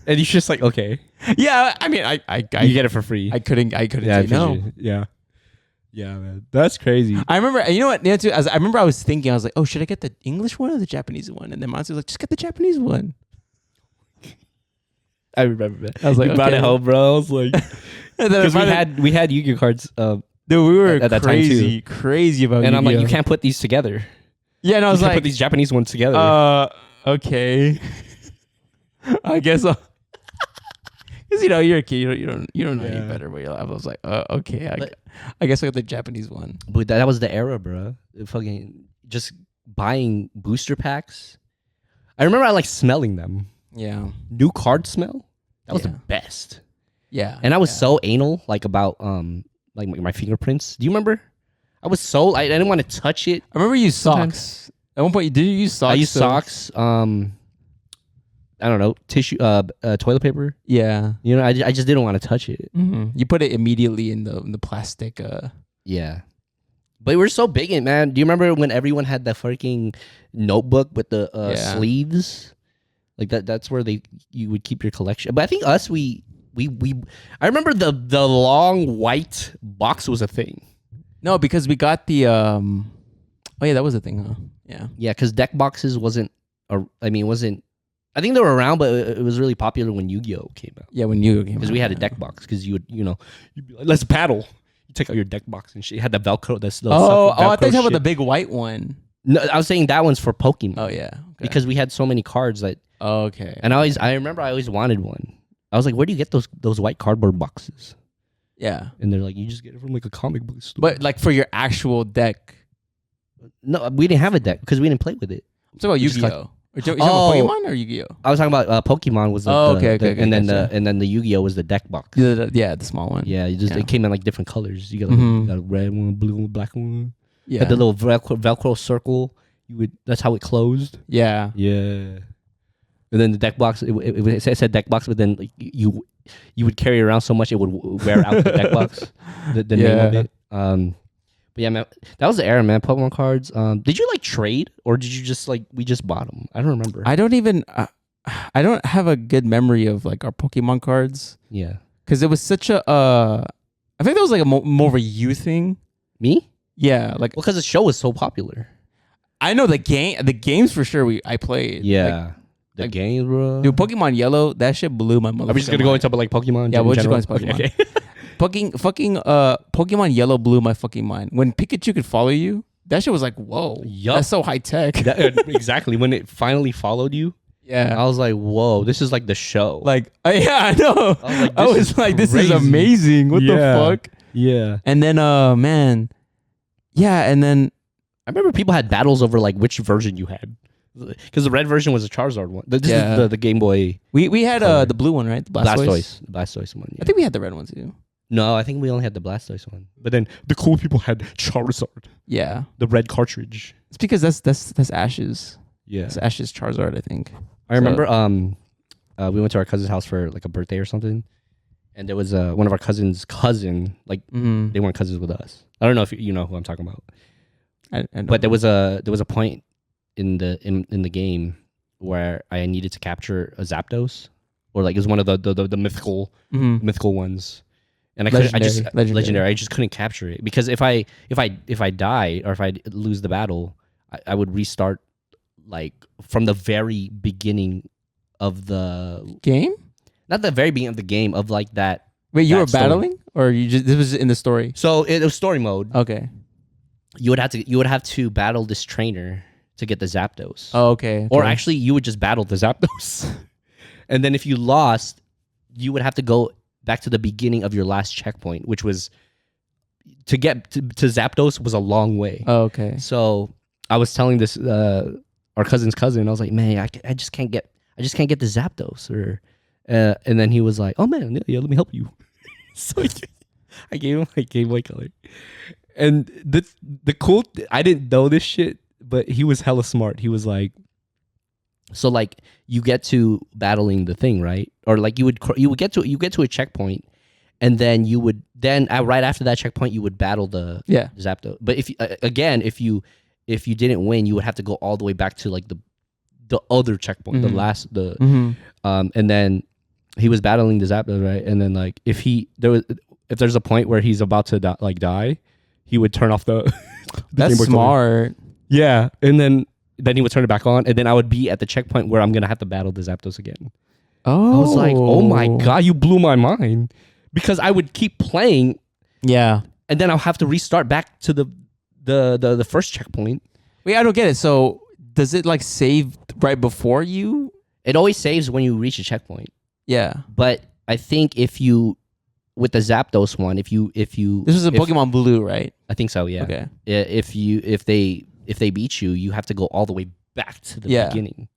And you're just like, okay, yeah. I mean, I you get it for free. I couldn't say no. Yeah, man, that's crazy. I remember, you know what? I remember I was thinking, I was like, "Oh, should I get the English one or the Japanese one?" And then my auntie was like, "Just get the Japanese one." I remember that. I was like, we brought it home, bro. I was like, because we had Yu-Gi-Oh cards. Dude, we were at that crazy about. And Yu-Gi-Oh. I'm like, you can't put these together. Yeah, and I was you like, can't put these Japanese ones together. Okay. I guess. Because you're a kid, you don't know any better. But I was like, okay, I guess I got the Japanese one. But that was the era, bro. Fucking just buying booster packs. I remember I like smelling them. Yeah, new card smell. That was the best. Yeah, and I was so anal, like about like my fingerprints. Do you remember? I was so I didn't want to touch it. I remember you used socks. At one point, did you use socks? I used socks. I don't know, tissue, toilet paper. Yeah, you know, I just didn't want to touch it. Mm-hmm. You put it immediately in the plastic. Yeah, but we're so big in, man. Do you remember when everyone had that freaking notebook with the sleeves? Like that's where you would keep your collection. But I think us we I remember the long white box was a thing. No, because we got the oh yeah, that was a thing, huh? Yeah. Yeah, because deck boxes wasn't. Wasn't. I think they were around, but it was really popular when Yu-Gi-Oh came out. Yeah, when Yu-Gi-Oh came out. Because we had a deck box. Because you'd be like, let's paddle. You take out your deck box and shit. You had the Velcro. I thought you were talking about the big white one. No, I was saying that one's for Pokemon. Oh yeah, okay. Because we had so many cards that. Oh, okay. And I remember I always wanted one. I was like, where do you get those white cardboard boxes? Yeah. And they're like, you just get it from like a comic book store. But like for your actual deck. No, we didn't have a deck because we didn't play with it. I'm talking about Yu-Gi-Oh. Are you talking about Pokemon or Yu-Gi-Oh? I was talking about Pokemon was and then the Yu-Gi-Oh was the deck box. The small one. Yeah, it came in like different colors. You got you got a red one, blue one, black one. Yeah, had the little Velcro circle. That's how it closed. Yeah, yeah. And then the deck box, it said deck box, but then like, you would carry it around so much it would wear out the deck box. The name of it. But yeah, man, that was the era, man. Pokemon cards. Did you like trade or did you just like we just bought them? I don't remember. I don't have a good memory of like our Pokemon cards. Yeah, because it was such a. I think that was like a more of a you thing. Me? Yeah, like because the show was so popular. I know the games for sure. I played. Yeah. The games, bro. Dude, Pokemon Yellow, that shit blew my mother. Are we just gonna go into like Pokemon? Yeah, we're just going to Pokemon. Okay. fucking Pokemon Yellow blew my fucking mind. When Pikachu could follow you, that shit was like, whoa, that's so high tech. Exactly. When it finally followed you, yeah, I was like, whoa, this is like the show. Like, yeah, I know. I was like, this is amazing. What the fuck? Yeah. And then, man, yeah, and then I remember people had battles over like which version you had. Because the red version was a Charizard one. This is the Game Boy. We had the blue one, right? The Blastoise. Blastoise one. Yeah. I think we had the red one too. No, I think we only had the Blastoise one. But then the cool people had Charizard. Yeah. The red cartridge. It's because that's Ash's. Yeah. It's Ash's Charizard, I think. I remember we went to our cousin's house for like a birthday or something. And there was one of our cousin's cousin. Like they weren't cousins with us. I don't know if you know who I'm talking about. But there was a point in the game where I needed to capture a Zapdos, or like it was one of the mythical ones, and legendary. I just couldn't capture it because if I die or if I lose the battle, I would restart like from the very beginning of the game. Not the very beginning of the game of like that. Wait, you were battling, or this was in the story? So it was story mode. Okay. You would have to battle this trainer to get the Zapdos. Oh, okay. Or actually, you would just battle the Zapdos. And then if you lost, you would have to go back to the beginning of your last checkpoint, which was to get to Zapdos was a long way. Oh, okay. So I was telling this our cousin's cousin. I was like, man, I just can't get the Zapdos. And then he was like, oh man, yeah, let me help you. So I gave him Game Boy Color. And the cool, I didn't know this shit. But he was hella smart. He was like, so like you get to battling the thing, right? Or like you would get to a checkpoint, and then right after that checkpoint you would battle the Zapdos. But if you didn't win, you would have to go all the way back to like the other checkpoint, and then he was battling the Zapdos, right? And then like if there's a point where he's about to die, he would turn off the that's smart. Yeah, and then he would turn it back on, and then I would be at the checkpoint where I'm gonna have to battle the Zapdos again. Oh, I was like, oh my god, you blew my mind, because I would keep playing, yeah, and then I'll have to restart back to the first checkpoint. Wait, I don't get it. So does it like save right before you? It always saves when you reach a checkpoint. Yeah, but I think if you with the Zapdos one, if you this was a Pokemon Blue, right? I think so. Yeah. Okay. If they beat you, you have to go all the way back to the beginning.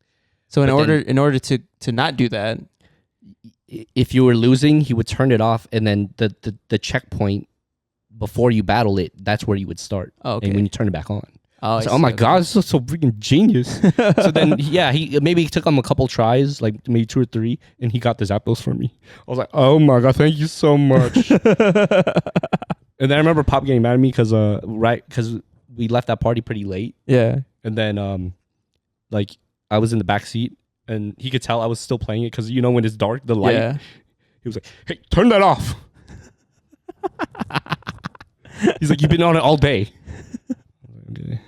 So in order to not do that, if you were losing, he would turn it off, and then the checkpoint before you battle it, that's where you would start. Oh, okay. And when you turn it back on. Oh, my god, this is so freaking genius. So then, yeah, he took him a couple tries, like maybe 2 or 3, and he got the Zapdos for me. I was like, oh my god, thank you so much. And then I remember Pop getting mad at me because we left that party pretty late. Yeah. And then like I was in the back seat, and he could tell I was still playing it because when it's dark, the light. Yeah. He was like, "Hey, turn that off." He's like, "You've been on it all day." Okay.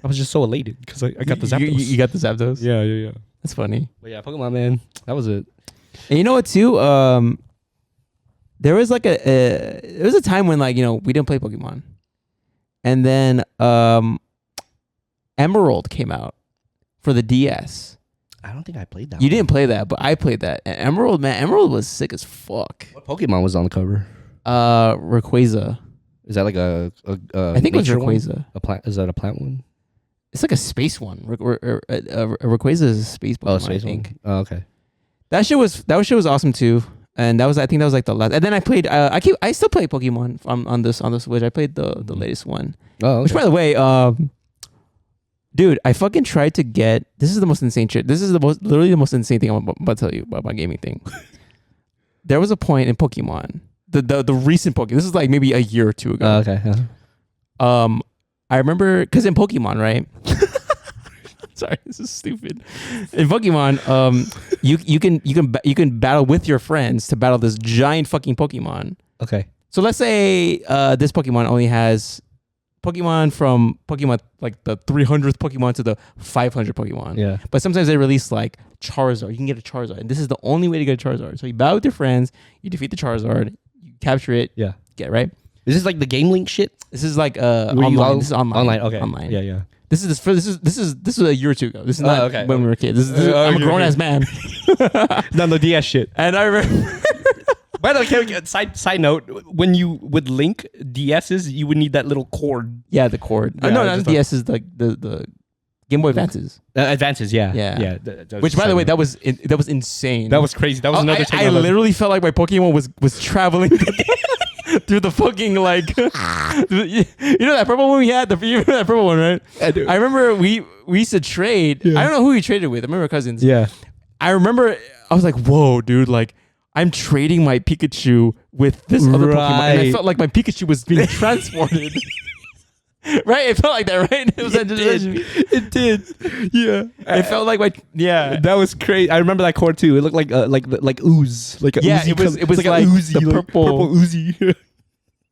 I was just so elated because I got the Zapdos. You got the Zapdos? Yeah. That's funny. But yeah, Pokemon, man, that was it. And you know what too? There was like there was a time when we didn't play Pokemon, and then Emerald came out for the DS. I don't think I played that. You didn't play that, but I played that. And Emerald was sick as fuck. What Pokemon was on the cover? Rayquaza. Is that like a I think it was Rayquaza. A plant? Is that a plant one? It's like a space one. Rayquaza is a space Pokemon, space I think. One? Oh, okay. That shit was awesome too. And I think that was like the last. And then I played. I still play Pokemon on the Switch. I played the latest one. Oh, okay. Which, by the way, dude, I fucking tried to get. This is the most insane shit. This is literally the most insane thing I'm about to tell you about my gaming thing. There was a point in Pokemon, the recent Pokemon. This is like maybe a year or two ago. Oh, okay. Yeah. I remember because in Pokemon, right? Sorry, this is stupid. In Pokemon, you can battle with your friends to battle this giant fucking Pokemon. Okay. So let's say this Pokemon only has Pokemon from Pokemon like the 300th Pokemon to the 500 Pokemon. Yeah. But sometimes they release like Charizard. You can get a Charizard, and this is the only way to get a Charizard. So you battle with your friends, you defeat the Charizard, you capture it. Yeah. Get it, right. Is this like the Game Link shit? This is like online. This is online. Online. Okay. Online. Yeah. This is a year or two ago. This is not when we were kids. This is I'm a grown ass man. Not the DS shit. And I remember. By the way, side note, when you would link DSs, you would need that little cord. Yeah, the cord. Yeah, no, not DS is like the Game Boy Advances. Advances, yeah. Yeah. That Which, by the way, that was insane. That was crazy. That was another thing. I literally felt like my Pokemon was traveling through the fucking like that purple one we had, that purple one, right? I remember we used to trade. Yeah. I don't know who we traded with. I remember cousins. Yeah. I remember I was like, whoa, dude, like I'm trading my Pikachu with this other Pokemon, and I felt like my Pikachu was being transported. Right? It felt like that, right? It did. Yeah. It felt like that was crazy. I remember that cord too. It looked like ooze. Like a oozy it was like oozy, the purple oozy.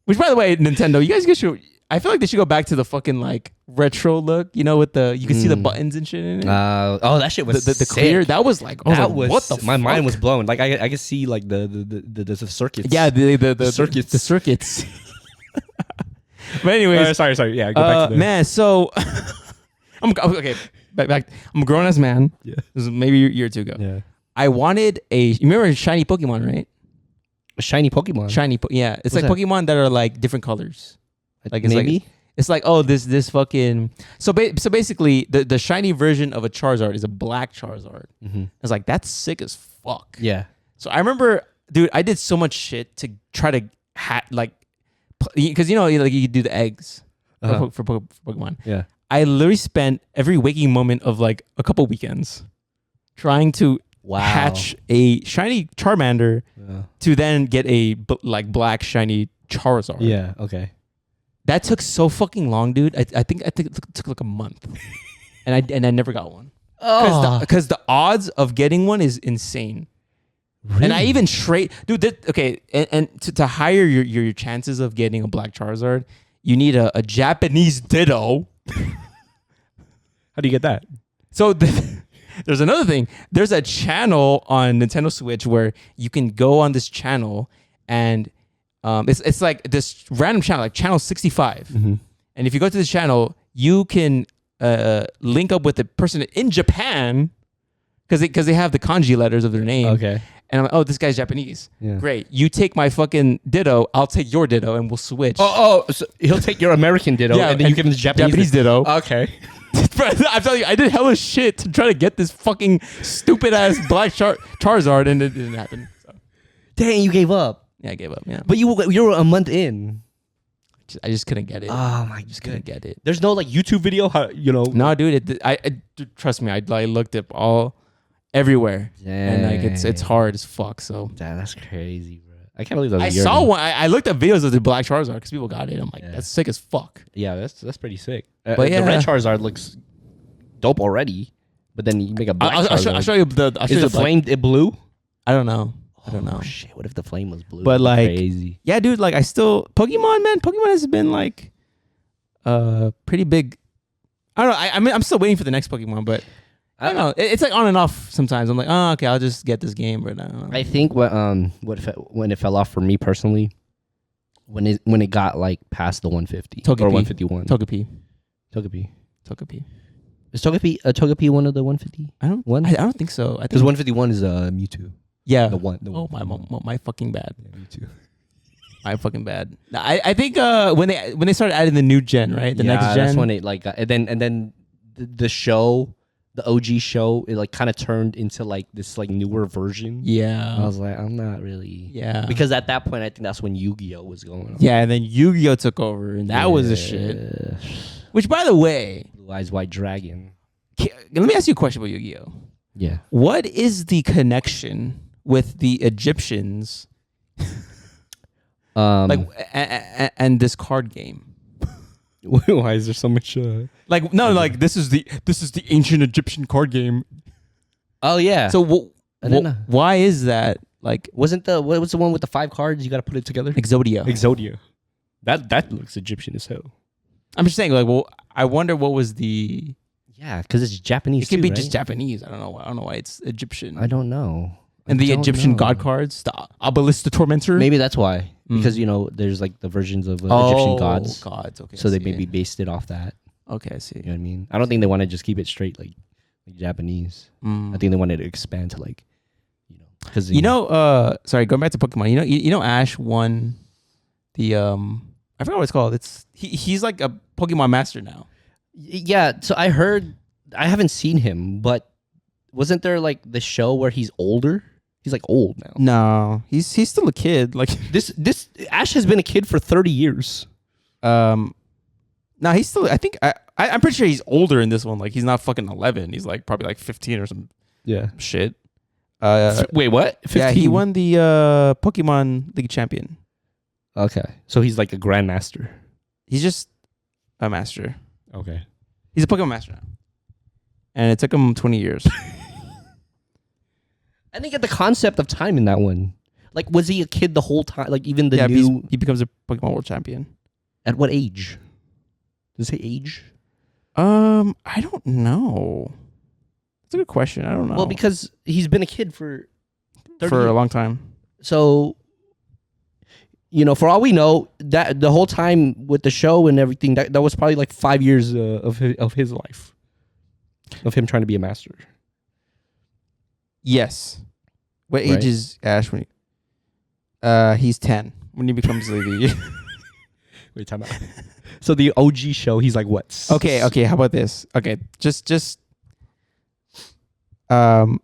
Which, by the way, Nintendo, you guys should. I feel like they should go back to the fucking like retro look, with you can see the buttons and shit in it. That shit was the clear. That was like, what the my fuck? mind was blown. Like I could see like the circuits. Yeah, the circuits. The circuits. But anyways, sorry. Yeah, go back to the man. So I'm okay. Back. I'm a grown ass man. Yeah, this is maybe a year or two ago. Yeah, I wanted you remember a shiny Pokemon, right? A shiny Pokemon. Yeah. It's What's like that? Pokemon that are like different colors. Like it's maybe. It's like this fucking so basically the shiny version of a Charizard is a black Charizard. Mm-hmm. I was like, that's sick as fuck. Yeah. So I remember, dude, I did so much shit to try to because you do the eggs for Pokemon. Yeah. I literally spent every waking moment of like a couple weekends trying to hatch a shiny Charmander to then get a black shiny Charizard. Yeah. Okay. That took so fucking long, dude. I think it took like a month, and I never got one. Because the odds of getting one is insane. Really? And I even dude. And to higher your chances of getting a black Charizard, you need a Japanese Ditto. How do you get that? So there's another thing. There's a channel on Nintendo Switch where you can go on this channel and. It's like this random channel, like channel 65. Mm-hmm. And if you go to this channel, you can link up with the person in Japan because they have the kanji letters of their name. Okay. And I'm like, this guy's Japanese. Yeah. Great. You take my fucking Ditto, I'll take your Ditto, and we'll switch. So he'll take your American Ditto, and then you give him the Japanese Ditto. Okay. I'm telling you, I did hella shit to try to get this fucking stupid ass black Charizard, and it didn't happen. So. Dang, you gave up. Yeah, I gave up. Yeah, but you were a month in. I just couldn't get it. Oh my! Couldn't get it. There's no like YouTube video. No, dude. Trust me. I looked up everywhere. Dang. And like it's hard as fuck. So damn, that's crazy, bro. I can't believe that. I saw one. I looked at videos of the black Charizard because people got it. I'm like, that's sick as fuck. Yeah, that's pretty sick. But the red Charizard looks dope already. But then you make a black I'll show you the. I'll show Is you the flame it blue? I don't know. I don't know. Oh, shit, what if the flame was blue? But like, crazy. Yeah, dude. Like, I still Pokemon, man. Pokemon has been like, pretty big. I don't know. I mean, I'm still waiting for the next Pokemon, but I don't know. It's like on and off sometimes. I'm like, oh, okay, I'll just get this game, but I don't know. I think when it fell off for me personally, when it got like past the 150 Togepi. or 151. Togepi. Is Togepi one of the 150? I don't think so. I think Because 151 is Mewtwo. Yeah. The one. Oh my fucking bad. Yeah, Mewtwo. My fucking bad. I think when they started adding the new gen, right? The next gen. That's when it like and then the show, the OG show, it like kind of turned into like this like newer version. Yeah. I was like, I'm not really. Yeah. Because at that point, I think that's when Yu-Gi-Oh was going on. Yeah, and then Yu-Gi-Oh took over, and that was the shit. Which, by the way, Blue Eyes White Dragon. let me ask you a question about Yu-Gi-Oh. Yeah. What is the connection with the Egyptians, and this card game? Why is there so much? This is the ancient Egyptian card game. Oh yeah. So why is that? Like, what was the one with the 5 cards? You got to put it together. Exodia. That looks Egyptian as hell. I'm just saying, like, well, I wonder what was the. Yeah, because it's Japanese. It could be right? just Japanese. I don't know why it's Egyptian. I don't know. And the Egyptian god cards, the Obelisk the Tormentor. Maybe that's why. Because there's like the versions of Egyptian gods. Okay. So they maybe based it off that. Okay, I see. You know what I mean? I don't think they want to just keep it straight like Japanese. I think they wanted to expand to like, because sorry, going back to Pokemon. You know Ash won the I forgot what it's called. He's like a Pokemon master now. Yeah, so I heard. I haven't seen him, but wasn't there like the show where he's older? He's like old now. No, he's still a kid. Like this Ash has been a kid for 30 years. No, he's still. I think I'm pretty sure he's older in this one. Like, he's not fucking 11. He's like probably like 15 or some shit. Wait, what? 15? Yeah, he won the Pokemon League champion. Okay, so he's like a grandmaster. He's just a master. Okay, he's a Pokemon master now, and it took him 20 years. I didn't get the concept of time in that one. Like, was he a kid the whole time? Like, even the new... he becomes a Pokemon World Champion. At what age? Does it say age? I don't know. That's a good question. I don't know. Well, because he's been a kid for 30 a years. long time. So, for all we know, that the whole time with the show and everything, that was probably like 5 years of his life. Of him trying to be a master. Yes. What age is Ash when he's 10 when he becomes the Wait, time out. So the OG show, he's like what? Okay, how about this? Okay, just okay,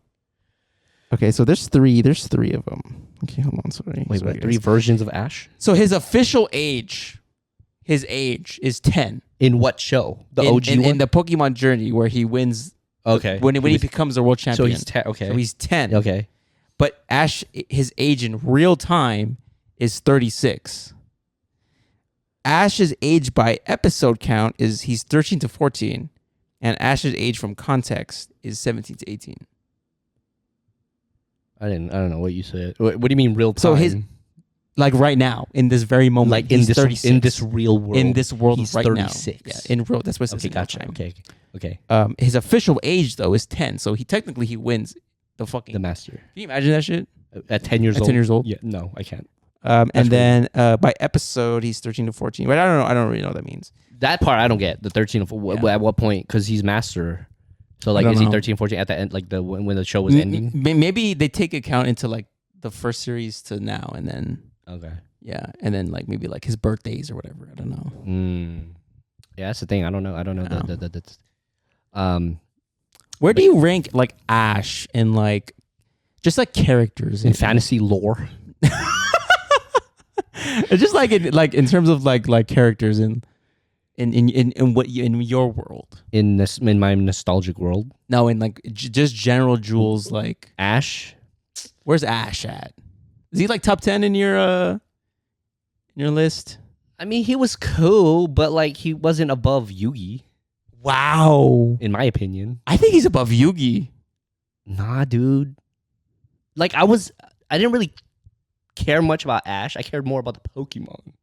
so there's three of them. Okay, hold on, sorry. Wait, what? 3 versions of Ash? So his official age, is 10. In what show? The OG one? In the Pokemon Journey where he wins. Okay. When he becomes a world champion. So he's 10. Okay. So he's 10. Okay. But Ash, his age in real time is 36. Ash's age by episode count is he's 13 to 14. And Ash's age from context is 17 to 18. I don't know what you said. What do you mean real time? So his, like right now, in this very moment, like in this real world. In this world he's right 36. now. Yeah, in real, that's what it says. Okay, gotcha. Okay. His official age though is 10. So he wins the master. Can you imagine that shit? At 10 years old? At 10 years old? Yeah, no, I can't. And then by episode, he's 13 to 14. But I don't know. I don't really know what that means. That part I don't get. The 13 at what point? Because he's master. So like, is he 13, 14 at the end? Like when the show was ending? Maybe they take account into like the first series to now, and then yeah, and then like maybe like his birthdays or whatever. I don't know. Yeah, that's the thing. I don't know. That's where do you rank like Ash in like just like characters in fantasy lore? It's just like in terms of like characters in what in your world, in my nostalgic world. No, in like just general jewels like Ash. Where's Ash at? Is he like top 10 in your list? I mean, he was cool, but like he wasn't above Yugi. Wow. in my opinion. I think he's above Yugi. Nah, dude. Like I didn't really care much about Ash. I cared more about the Pokemon.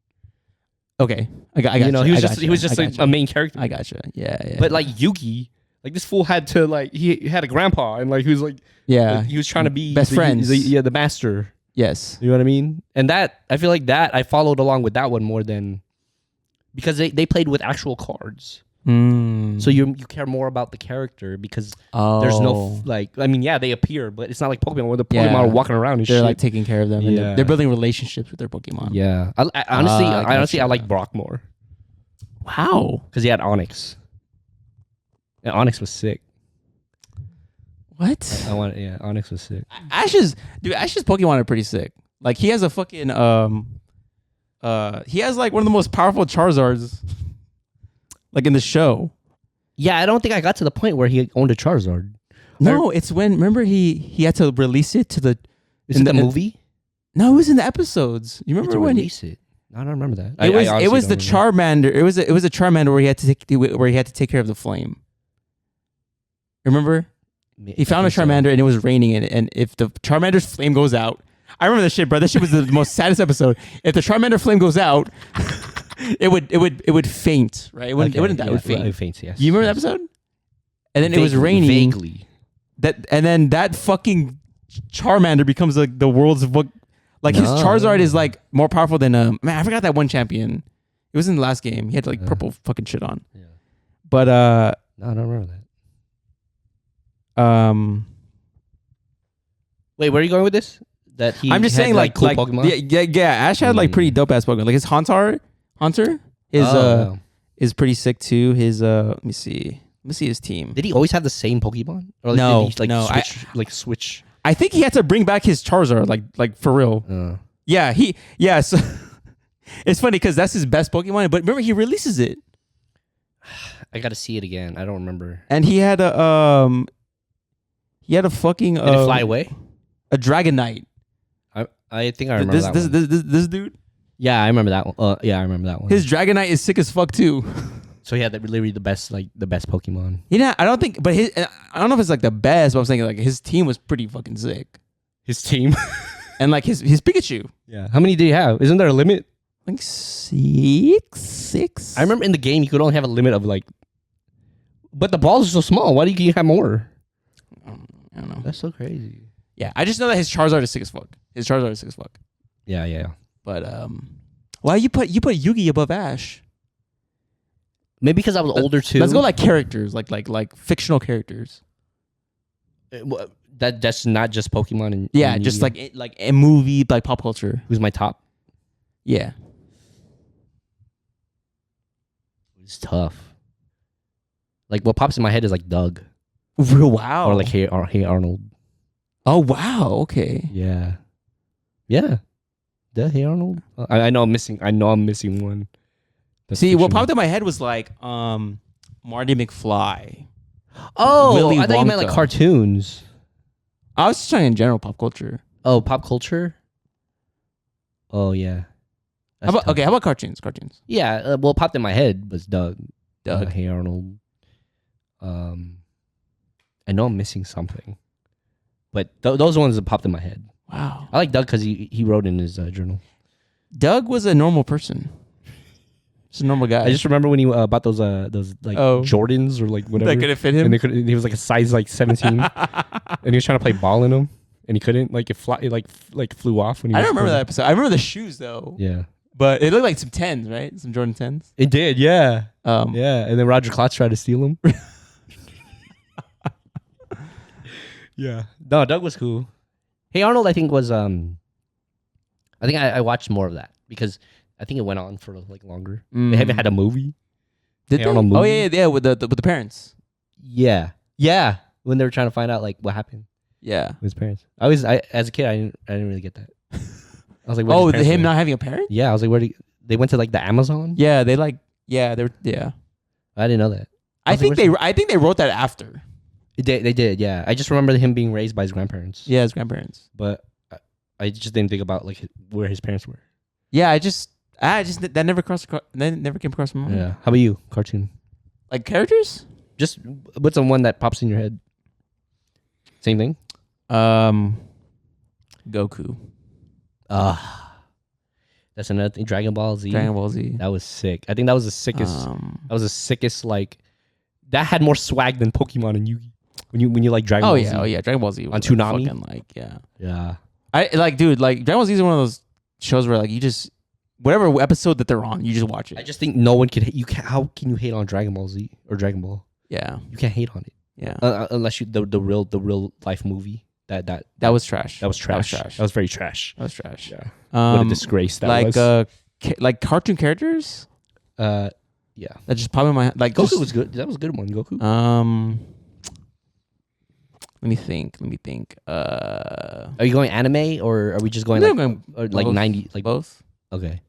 Okay, I got you know, you. he was just a main character. I gotcha. Yeah. But like Yugi, like this fool had to like he had a grandpa and like he was like yeah, he was trying to be best friends. The master. Yes, you know what I mean. And that I feel like that I followed along with that one more than because they played with actual cards. So you care more about the character because there's no like I mean they appear but it's not like Pokemon where the Pokemon are walking around and they're shit. like taking care of them and they're building relationships with their Pokemon. Yeah, I honestly I like Brock more. Wow, because he had Onyx and Onyx was sick. What? Onyx was sick. Ash's Pokemon are pretty sick. Like he has a fucking he has like one of the most powerful Charizards. Like in the show. Yeah, I don't think I got to the point where he owned a Charizard. No, it's when remember he had to release it to the. Is it the movie? No, it was in the episodes. You remember when release it? I don't remember that. It was the Charmander. It was a Charmander where he had to take care of the flame. Remember? He found a Charmander and it was raining and if the Charmander's flame goes out, I remember this shit, bro. This shit was the most saddest episode. If the Charmander flame goes out. It would faint, right? It wouldn't die. It would faint. It would faint. Yes. You remember that episode? And then it was raining. Vaguely. And then that fucking Charmander becomes like the world's like his Charizard is like more powerful than man. I forgot that one champion. It was in the last game. He had like purple fucking shit on. Yeah. But no, I don't remember that. Wait, where are you going with this? That he? I'm just saying like cool Pokemon? Yeah. Ash had like pretty dope ass Pokemon. Like his Hunter is pretty sick too. His let me see his team. Did he always have the same Pokemon? Or no, did he switch? I think he had to bring back his Charizard, like for real. Yeah, so it's funny because that's his best Pokemon, but remember he releases it. I gotta see it again. I don't remember. And he had a fucking Did it fly away? A Dragonite. I think I remember that one. This dude. Yeah, I remember that one. I remember that one. His Dragonite is sick as fuck too. So he had literally the best Pokemon. Yeah, I don't think, but I don't know if it's like the best, but I'm saying like his team was pretty fucking sick. His team, and like his Pikachu. Yeah. How many did he have? Isn't there a limit? Like six. I remember in the game you could only have a limit of like, but the balls are so small. Why do you have more? I don't know. That's so crazy. Yeah, I just know that his Charizard is sick as fuck. Yeah. But why you put Yugi above Ash? Maybe because I was older too. Let's go like characters, like fictional characters. That's not just Pokemon and just like a movie, like pop culture. Who's my top? Yeah, it's tough. Like what pops in my head is like Doug. Wow. Or like Hey Arnold. Oh wow. Okay. Yeah. Hey Arnold. I know I'm missing one. That's See, fictional. what popped in my head was like Marty McFly. Oh, Willy I thought you meant like cartoons. I was just talking in general pop culture. Oh, pop culture. Oh yeah. How about cartoons? Yeah, what popped in my head was Doug. Hey Arnold. I know I'm missing something, but those ones that popped in my head. Wow. I like Doug because he wrote in his journal. Doug was a normal person. Just a normal guy. I just remember when he bought those Jordans or like whatever that couldn't fit him. And he was like a size like 17, and he was trying to play ball in them, and he couldn't. Like it flew off when he. I don't remember that episode. I remember the shoes though. Yeah. But it looked like some 10s, right? Some Jordan 10s. It did, yeah. Yeah, and then Roger Klotz tried to steal them. Yeah. No, Doug was cool. Hey Arnold, I think was I think I watched more of that because I think it went on for like longer. They haven't had a movie. Did they? Movie? Oh yeah, with the parents. Yeah. When they were trying to find out like what happened. Yeah, with his parents. As a kid, I didn't really get that. I was like, oh, him not having a parent? Yeah, I was like, they went to like the Amazon? Yeah, they were. Yeah, I didn't know that. I think they wrote that after. They did, yeah. I just remember him being raised by his grandparents. Yeah, his grandparents. But I just didn't think about like where his parents were. Yeah, I just that never came across my mind. Yeah. How about you? Cartoon. Like characters? Just what's the one that pops in your head? Same thing. Goku. That's another thing. Dragon Ball Z. Dragon Ball Z. That was sick. I think that was the sickest. That was the sickest. Like that had more swag than Pokemon and Yugi. When you like Dragon Ball Z. Oh yeah, Dragon Ball Z on Toonami. Fucking, Yeah. I like, dude. Like Dragon Ball Z is one of those shows where like you just whatever episode that they're on, you just watch it. I just think no one can. How can you hate on Dragon Ball Z or Dragon Ball? Yeah, you can't hate on it. Yeah, unless you the real life movie that was trash. That was trash. That was very trash. That was trash. Yeah. What a disgrace that was. Like cartoon characters. Yeah. That just popped in my head. Like Goku was good. That was a good one. Goku. Let me think. Are you going anime or are we just going like 90 like both? Okay.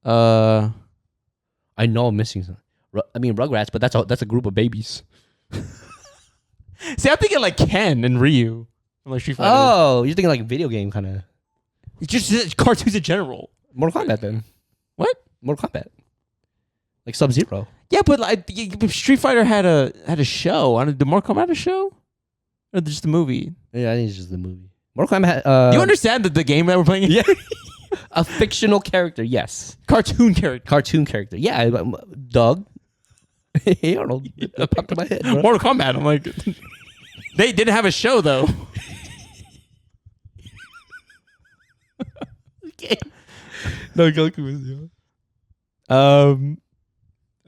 I know I'm missing something. I mean Rugrats, but that's a group of babies. See, I'm thinking like Ken and Ryu. Like Street Fighter. Oh, you're thinking like video game kind of. Just cartoons in general. Mortal Kombat then. What? Mortal Kombat. Like Sub-Zero. Yeah, but like Street Fighter had a show. Did Mortal Kombat have a show? Or just the movie? Yeah, I think it's just the movie. Mortal Kombat. Do you understand the game that we're playing? Yeah. A fictional character, yes. Cartoon character. Yeah, Doug. Hey Arnold. It popped in my head. Bro. Mortal Kombat. I'm like, they didn't have a show though. Okay. No, Goku was. I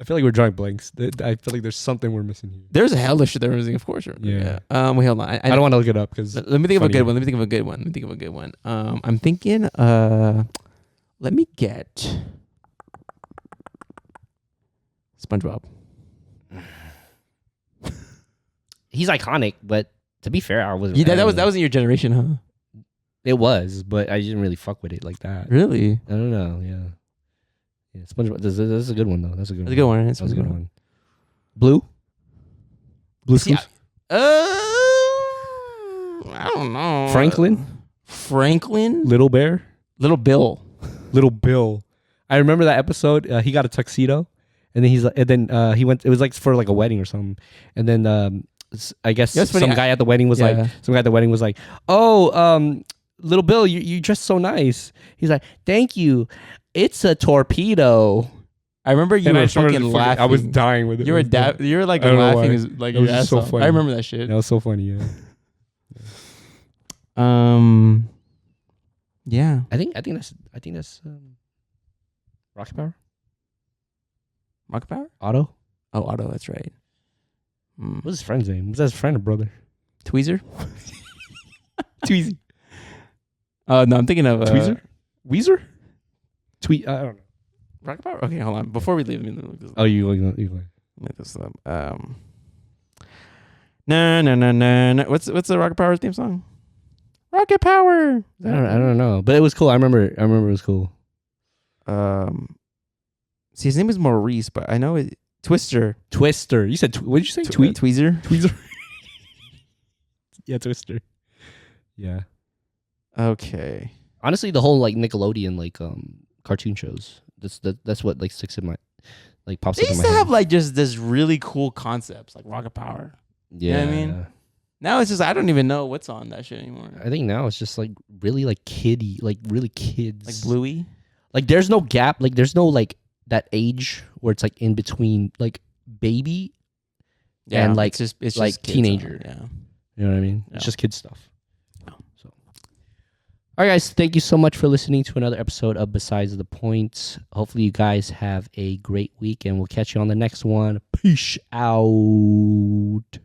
feel like we're drawing blanks. I feel like there's something we're missing here. There's a hell of shit that we're missing, of course. Yeah. Wait, hold on. I don't want to look it up because. Let me think of a good one. I'm thinking. Let me get SpongeBob. He's iconic, but to be fair, I wasn't. Yeah, that wasn't your generation, huh? It was, but I didn't really fuck with it like that. Really? I don't know. Yeah, SpongeBob. This is a good one though. That's a good one. That's a good one. Blue See, I don't know. Franklin. Little Bear. Little Bill. I remember that episode. He got a tuxedo, and then he went. It was like for like a wedding or something, and then I guess some guy at the wedding was like, "Oh, Little Bill, you dressed so nice." He's like, "Thank you. It's a torpedo." I remember you were fucking laughing. I was dying with it. You were like laughing like your ass so off. funny. I remember that shit. That was so funny. Yeah. I think that's Rocket Power. Rocket Power? Otto. Oh, Otto. That's right. What's his friend's name? Was that his friend or brother? Tweezer. Tweezy. No, I'm thinking of Tweezer. Weezer. I don't know. Rocket Power. Okay, hold on. Before we leave, let me look this up. Oh, you go. Let me look this up. No. What's the Rocket Power theme song? Rocket Power. I don't know, but it was cool. I remember it was cool. See, his name is Maurice, but I know it. Twister. You said what did you say? Tweezer. Yeah, Twister. Yeah. Okay. Honestly, the whole like Nickelodeon like cartoon shows. That's what like sticks in my like pops up in my head. They used to have like just this really cool concepts like Rocket Power. Yeah. You know what I mean? Now it's just I don't even know what's on that shit anymore. I think now it's just like really like kiddie, like really kids. Like Bluey? Like there's no gap, like there's no like that age where it's like in between like baby and like it's like just teenager. Yeah. You know what I mean? Yeah. It's just kid stuff. So all right guys, thank you so much for listening to another episode of Besides the Point. Hopefully you guys have a great week and we'll catch you on the next one. Peace out.